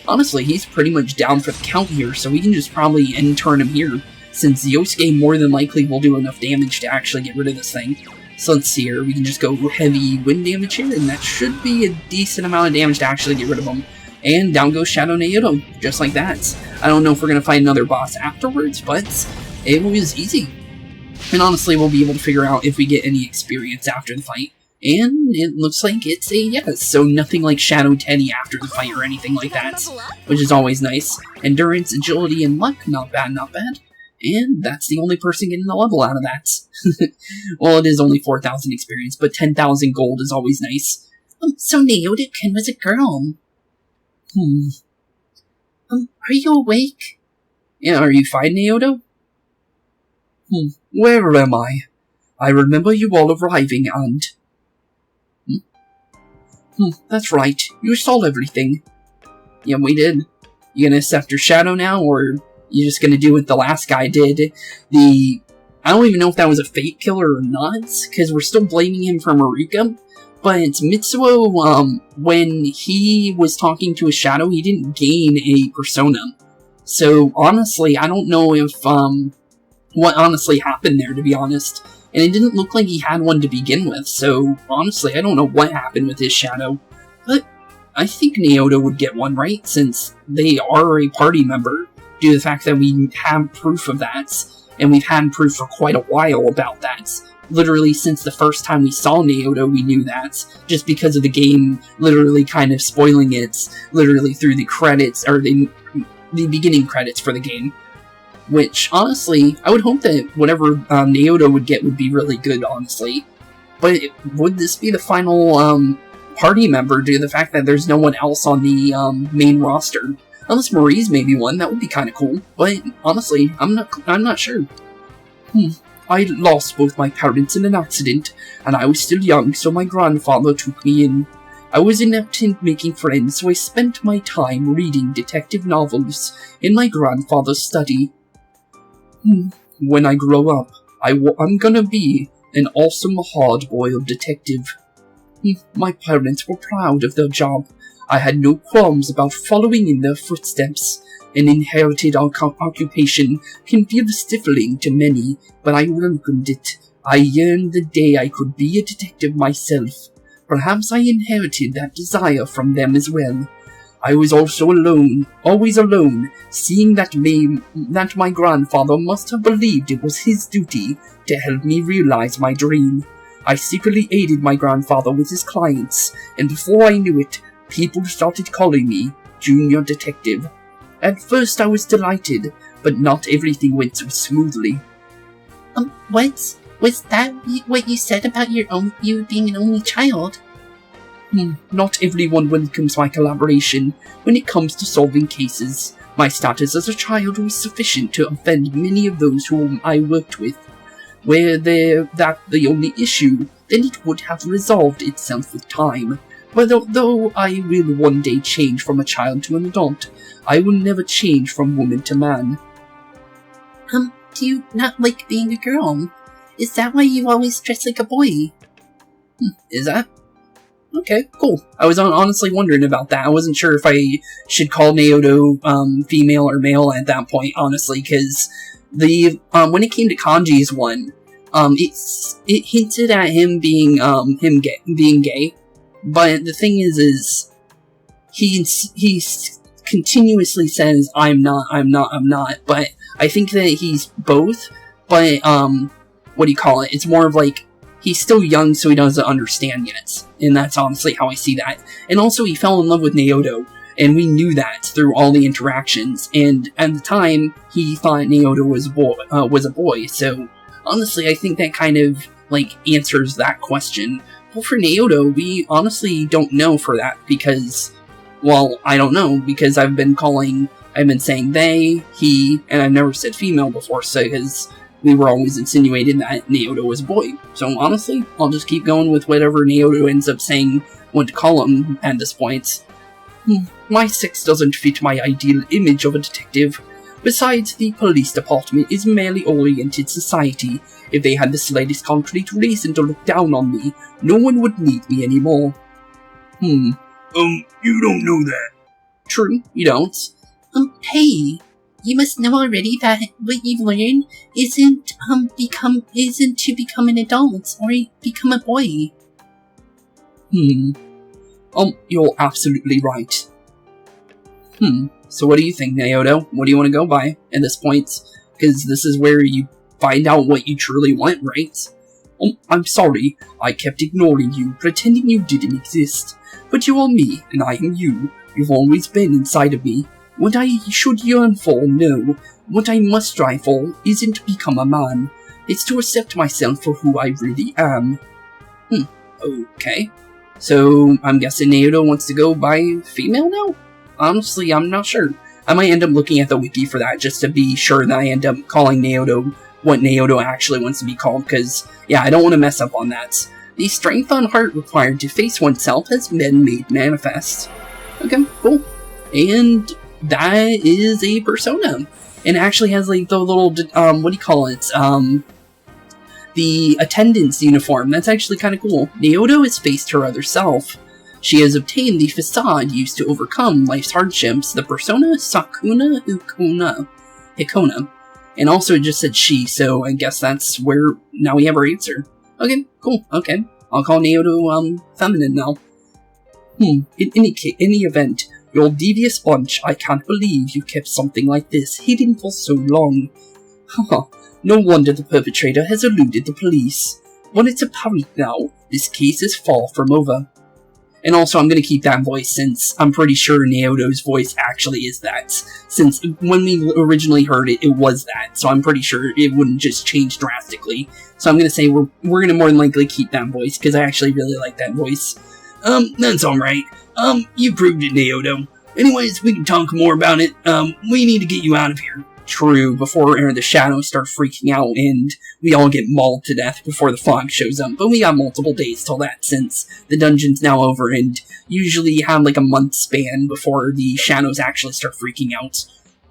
Honestly, he's pretty much down for the count here, so we can just probably end turn him here, since Yosuke more than likely will do enough damage to actually get rid of this thing. So let's see here. We can just go heavy wind damage here, and that should be a decent amount of damage to actually get rid of him. And down goes Shadow Naoto, just like that. I don't know if we're going to find another boss afterwards, but it was easy. And honestly, we'll be able to figure out if we get any experience after the fight. And it looks like it's a yes, so nothing like Shadow Teddy after the fight or anything like that, which is always nice. Endurance, agility, and luck, not bad, not bad. And that's the only person getting the level out of that. Well, it is only 4,000 experience, but 10,000 gold is always nice. So Naoto-kun was a girl. Are you awake? Yeah, are you fine, Naoto? Where am I? I remember you all arriving and... That's right. You saw everything. Yeah, we did. You gonna accept your shadow now, or you just gonna do what the last guy did? I don't even know if that was a fate killer or not, because we're still blaming him for Marika. But Mitsuo, when he was talking to his shadow, he didn't gain a persona. So, honestly, I don't know if, what honestly happened there, to be honest. And it didn't look like he had one to begin with, so, honestly, I don't know what happened with his shadow. But I think Naoto would get one, right? Since they are a party member, due to the fact that we have proof of that. And we've had proof for quite a while about that. Literally, since the first time we saw Naoto, we knew that, just because of the game literally kind of spoiling it, literally through the credits, or the beginning credits for the game. Which, honestly, I would hope that whatever Naoto would get would be really good, honestly. But would this be the final party member due to the fact that there's no one else on the main roster? Unless Marie's maybe one, that would be kind of cool. But honestly, I'm not sure. I lost both my parents in an accident, and I was still young, so my grandfather took me in. I was inept in making friends, so I spent my time reading detective novels in my grandfather's study. When I grow up, I'm gonna be an awesome hard-boiled detective. My parents were proud of their job. I had no qualms about following in their footsteps. An inherited occupation can feel stifling to many, but I welcomed it. I yearned the day I could be a detective myself. Perhaps I inherited that desire from them as well. I was also alone, always alone, seeing that my grandfather must have believed it was his duty to help me realize my dream. I secretly aided my grandfather with his clients, and before I knew it, people started calling me Junior Detective. At first I was delighted, but not everything went so smoothly. Was that what you said about you being an only child? Not everyone welcomes my collaboration when it comes to solving cases. My status as a child was sufficient to offend many of those whom I worked with. Were that the only issue, then it would have resolved itself with time. But though I will one day change from a child to an adult, I will never change from woman to man. Do you not like being a girl? Is that why you always dress like a boy? Is that? Okay, cool. I was honestly wondering about that. I wasn't sure if I should call Naoto female or male at that point, honestly, because when it came to Kanji's one, it hinted at him being gay. But the thing is he continuously says, I'm not, but I think that he's both, but, it's more of like, he's still young, so he doesn't understand yet, and that's honestly how I see that. And also, he fell in love with Naoto, and we knew that through all the interactions, and at the time, he thought Naoto was a boy, so honestly, I think that kind of, answers that question. Well, for Naoto, we honestly don't know for that, because, well, I don't know, because I've been saying they, he, and I've never said female before, so, because we were always insinuating that Naoto was a boy. So honestly, I'll just keep going with whatever Naoto ends up saying what to call him at this point. My sex doesn't fit my ideal image of a detective. Besides, the police department is merely oriented society. If they had the slightest concrete reason to look down on me, no one would need me anymore. You don't know that. True, you don't. Hey, you must know already that what you've learned isn't to become an adult or become a boy. You're absolutely right. So what do you think, Naoto? What do you want to go by at this point? Because this is where you find out what you truly want, right? I'm sorry, I kept ignoring you, pretending you didn't exist. But you are me, and I am you. You've always been inside of me. What I should yearn for, no. What I must strive for isn't to become a man. It's to accept myself for who I really am. Okay. So, I'm guessing Naoto wants to go by female now? Honestly, I'm not sure. I might end up looking at the wiki for that, just to be sure that I end up calling Naoto what Naoto actually wants to be called, because, yeah, I don't want to mess up on that. The strength on heart required to face oneself has been made manifest. Okay, cool. And that is a persona. And it actually has, the little, the attendance uniform. That's actually kind of cool. Naoto has faced her other self. She has obtained the facade used to overcome life's hardships, the persona Sakuna Hikona. And also it just said she, so I guess that's where now we have our answer. Okay, cool, okay. I'll call Naoto, feminine now. In any event, you old devious bunch, I can't believe you kept something like this hidden for so long. Haha, no wonder the perpetrator has eluded the police. Well, it's apparent now, this case is far from over. And also, I'm going to keep that voice since I'm pretty sure Naoto's voice actually is that. Since when we originally heard it, it was that. So I'm pretty sure it wouldn't just change drastically. So I'm going to say we're going to more than likely keep that voice, because I actually really like that voice. That's alright. You proved it, Naoto. Anyways, we can talk more about it. We need to get you out of here. True, before the shadows start freaking out and we all get mauled to death before the fog shows up. But we got multiple days till that, since the dungeon's now over, and usually you have like a month span before the shadows actually start freaking out.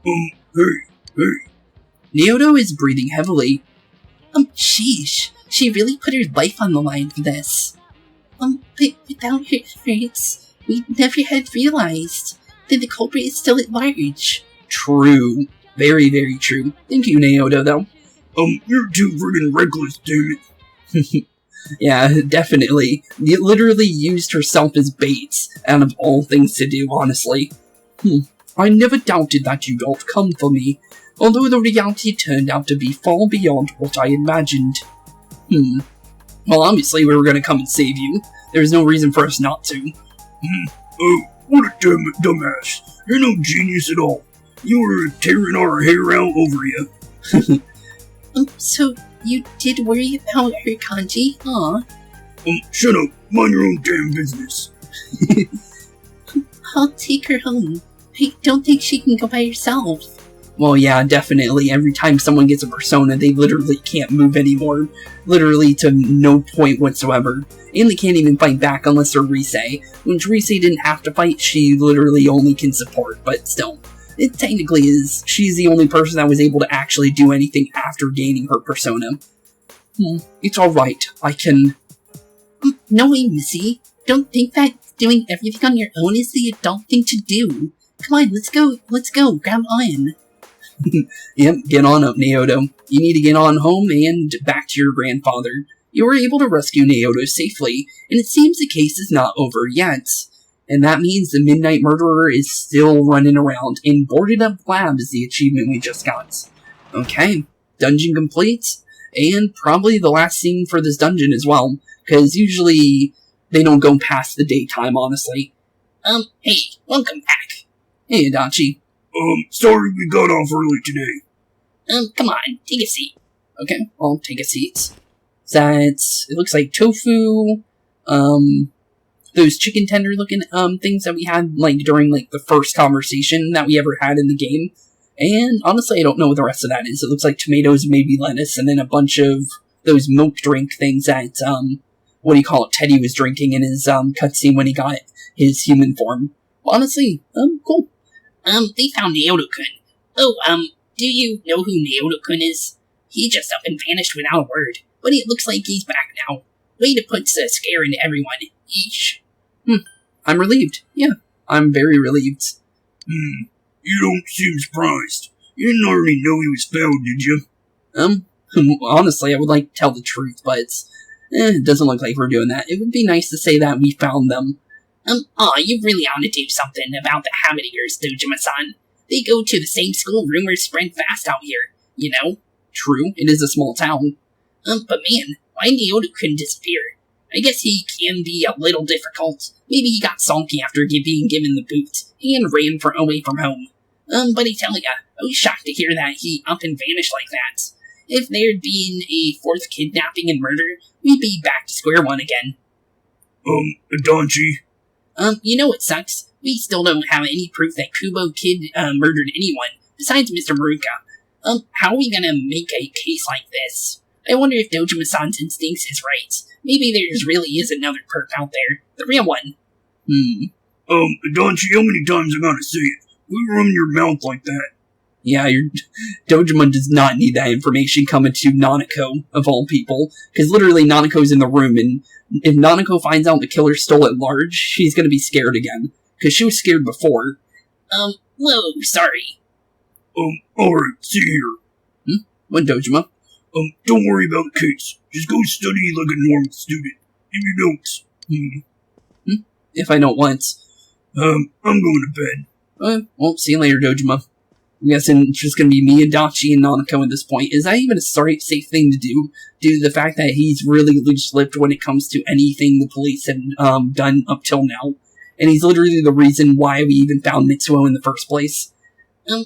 Hey. Naoto is breathing heavily. Sheesh. She really put her life on the line for this. But without her efforts, we never had realized that the culprit is still at large. True. Very, very true. Thank you, Naoto, though. You're too friggin' reckless, damn it. Yeah, definitely. You literally used herself as bait, out of all things to do, honestly. I never doubted that you'd all come for me, although the reality turned out to be far beyond what I imagined. Well, obviously we were gonna come and save you. There's no reason for us not to. Oh, what a dumbass. You're no genius at all. You were tearing our hair out over you. So you did worry about her, Kanji, huh? Shut up. Mind your own damn business. I'll take her home. I don't think she can go by herself. Well, yeah, definitely. Every time someone gets a persona, they literally can't move anymore. Literally to no point whatsoever. And they can't even fight back unless they're Risei. When Risei didn't have to fight, she literally only can support, but still. It technically is. She's the only person that was able to actually do anything after gaining her persona. It's alright. I can... No way, Missy. Don't think that doing everything on your own is the adult thing to do. Come on, let's go, grab on. Yep, get on up, Naoto. You need to get on home and back to your grandfather. You were able to rescue Naoto safely, and it seems the case is not over yet. And that means the Midnight Murderer is still running around, and Boarded Up Lab is the achievement we just got. Okay, dungeon complete, and probably the last scene for this dungeon as well, because usually they don't go past the daytime, honestly. Hey, welcome back. Hey, Adachi. Sorry we got off early today. Come on, take a seat. Okay, I'll take a seat. It looks like tofu, those chicken tender looking, things that we had, like, during, like, the first conversation that we ever had in the game. And, honestly, I don't know what the rest of that is. It looks like tomatoes, maybe lettuce, and then a bunch of those milk drink things that, Teddy was drinking in his, cutscene when he got his human form. Honestly, cool. They found Naoto-kun. Oh, do you know who Naoto-kun is? He just up and vanished without a word, but it looks like he's back now. Way to put a scare into everyone. Yeesh. I'm relieved. Yeah, I'm very relieved. You don't seem surprised. You didn't already know he was found, did you? Honestly, I would like to tell the truth, but it doesn't look like we're doing that. It would be nice to say that we found them. You really ought to do something about the habit of yours, Dojima-san. They go to the same school, rumors spread fast out here, you know? True, it is a small town. But man, why Naoto couldn't disappear? I guess he can be a little difficult. Maybe he got sulky after being given the boot, and ran away from home. But I tell ya, I was shocked to hear that he up and vanished like that. If there'd been a fourth kidnapping and murder, we'd be back to square one again. Adachi? You know what sucks? We still don't have any proof that Kubo Kid, murdered anyone, besides Mr. Maruka. How are we gonna make a case like this? I wonder if Dojima-san's instincts is right. Maybe there really is another perk out there. The real one. Adachi, how many times I gotta say it? We run your mouth like that. Yeah, Dojima does not need that information coming to Nanako, of all people. Because literally, Nanako's in the room, and if Nanako finds out the killer stole at large, she's gonna be scared again. Because she was scared before. Whoa, sorry. Alright, see here. What, Dojima? Don't worry about the case. Just go study like a normal student. Give your notes. If I don't want. I'm going to bed. Well, see you later, Dojima. I'm guessing it's just gonna be me, Adachi, and Nanako at this point. Is that even a safe thing to do, due to the fact that he's really loose-lipped when it comes to anything the police have done up till now? And he's literally the reason why we even found Mitsuo in the first place.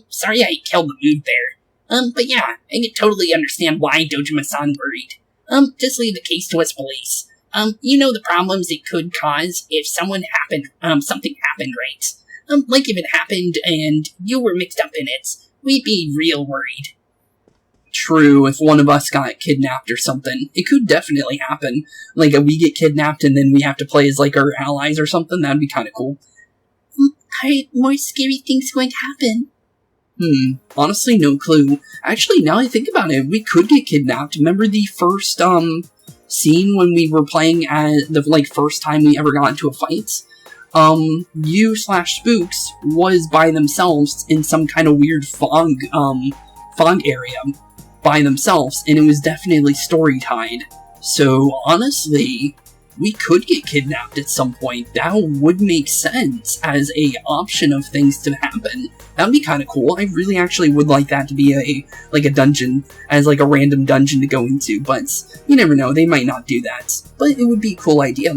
Sorry I killed the mood there. But yeah, I can totally understand why Dojima-san worried. Just leave the case to us police. You know the problems it could cause if something happened, right? Like if it happened and you were mixed up in it, we'd be real worried. True, if one of us got kidnapped or something, it could definitely happen. Like, we get kidnapped and then we have to play as, like, our allies or something, that'd be kinda cool. Are more scary things going to happen? Honestly, no clue. Actually, now I think about it, we could get kidnapped. Remember the first, scene when we were playing at the, first time we ever got into a fight? You/Spooks was by themselves in some kind of weird fog area by themselves, and it was definitely story-tied. So, honestly, we could get kidnapped at some point. That would make sense as a option of things to happen. That would be kind of cool. I really actually would like that to be a dungeon, as like a random dungeon to go into, but you never know, they might not do that. But it would be a cool idea.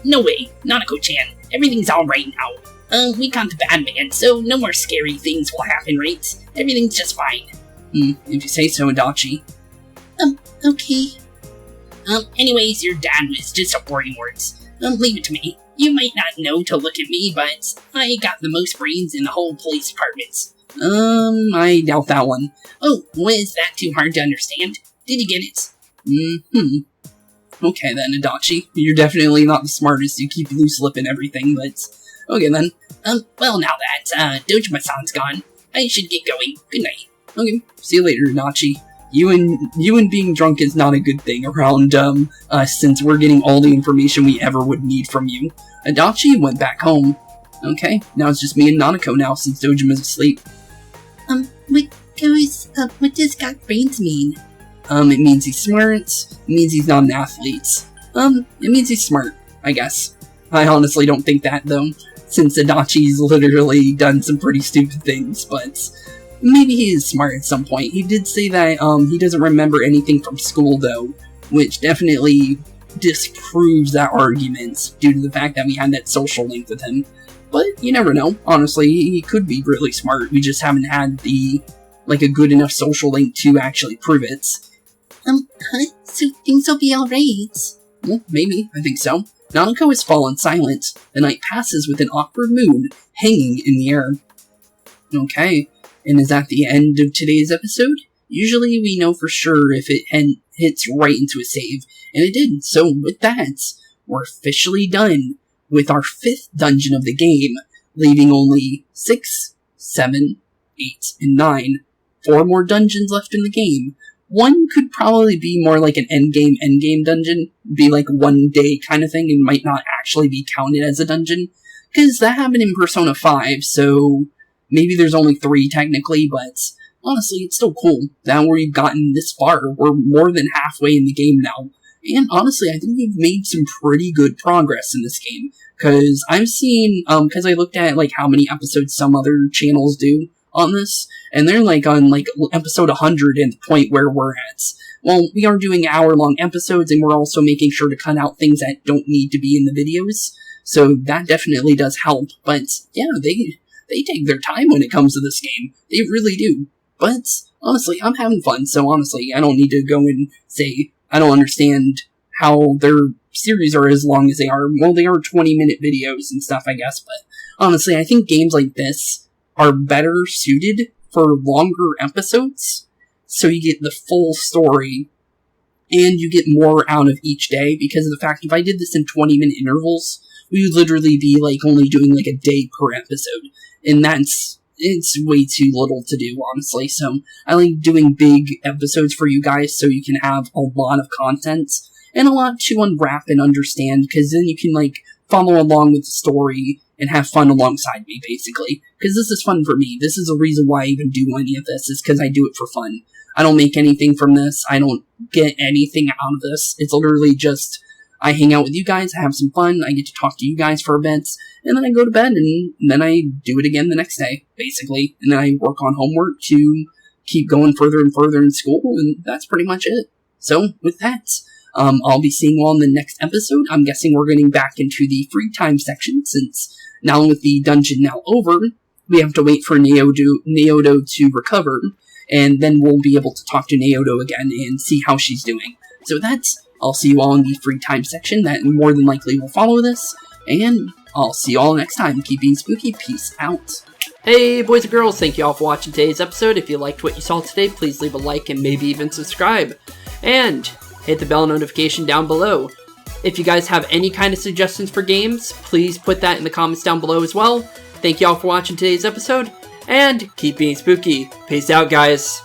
No way, Nanako-chan. Everything's alright now. We got the bad man, so no more scary things will happen, right? Everything's just fine. If you say so, Adachi. Okay. Anyways, your dad was just a worrywart. Leave it to me. You might not know to look at me, but I got the most brains in the whole police department. I doubt that one. Oh, was that too hard to understand? Did you get it? Okay then, Adachi. You're definitely not the smartest, you keep loose lip and everything, but... Okay then. Well now that, Dojima-san's gone, I should get going. Good night. Okay, see you later, Adachi. You and being drunk is not a good thing around, us, since we're getting all the information we ever would need from you. Adachi went back home. Okay, now it's just me and Nanako now, since Dojima's asleep. What does got brains mean? It means he's smart, it means he's not an athlete. It means he's smart, I guess. I honestly don't think that, though, since Adachi's literally done some pretty stupid things, but... maybe he is smart at some point. He did say that, he doesn't remember anything from school, though, which definitely disproves that argument, due to the fact that we had that social link with him. But you never know. Honestly, he could be really smart. We just haven't had a good enough social link to actually prove it. So things will be alright? Well, maybe. I think so. Nanako has fallen silent. The night passes with an awkward mood hanging in the air. Okay. And is that the end of today's episode? Usually we know for sure if it hits right into a save, and it did. So with that, we're officially done with our 5th dungeon of the game, leaving only 6, 7, 8, and 9. 4 more dungeons left in the game. One could probably be more like an endgame dungeon, be like one day kind of thing, and might not actually be counted as a dungeon, because that happened in Persona 5, so... maybe there's only 3 technically, but honestly, it's still cool. Now we've gotten this far, we're more than halfway in the game now. And honestly, I think we've made some pretty good progress in this game. Because I've seen, because I looked at how many episodes some other channels do on this, and they're on episode 100 and the point where we're at. Well, we are doing hour-long episodes, and we're also making sure to cut out things that don't need to be in the videos. So that definitely does help, but yeah, they take their time when it comes to this game. They really do. But, honestly, I'm having fun, so honestly, I don't need to go and say I don't understand how their series are as long as they are. Well, they are 20-minute videos and stuff, I guess, but honestly, I think games like this are better suited for longer episodes, so you get the full story, and you get more out of each day, because of the fact if I did this in 20-minute intervals, we would literally be only doing a day per episode. And it's way too little to do, honestly, so I like doing big episodes for you guys so you can have a lot of content and a lot to unwrap and understand, because then you can, follow along with the story and have fun alongside me, basically. Because this is fun for me. This is the reason why I even do any of this, is because I do it for fun. I don't make anything from this. I don't get anything out of this. It's literally just... I hang out with you guys, I have some fun, I get to talk to you guys for a bit, and then I go to bed, and then I do it again the next day, basically. And then I work on homework to keep going further and further in school, and that's pretty much it. So, with that, I'll be seeing you all in the next episode. I'm guessing we're getting back into the free time section, since now with the dungeon now over, we have to wait for Naoto to recover, and then we'll be able to talk to Naoto again and see how she's doing. So that's... I'll see you all in the free time section that more than likely will follow this, and I'll see you all next time. Keep being spooky. Peace out. Hey boys and girls, thank you all for watching today's episode. If you liked what you saw today, please leave a like and maybe even subscribe. And hit the bell notification down below. If you guys have any kind of suggestions for games, please put that in the comments down below as well. Thank you all for watching today's episode, and keep being spooky. Peace out, guys.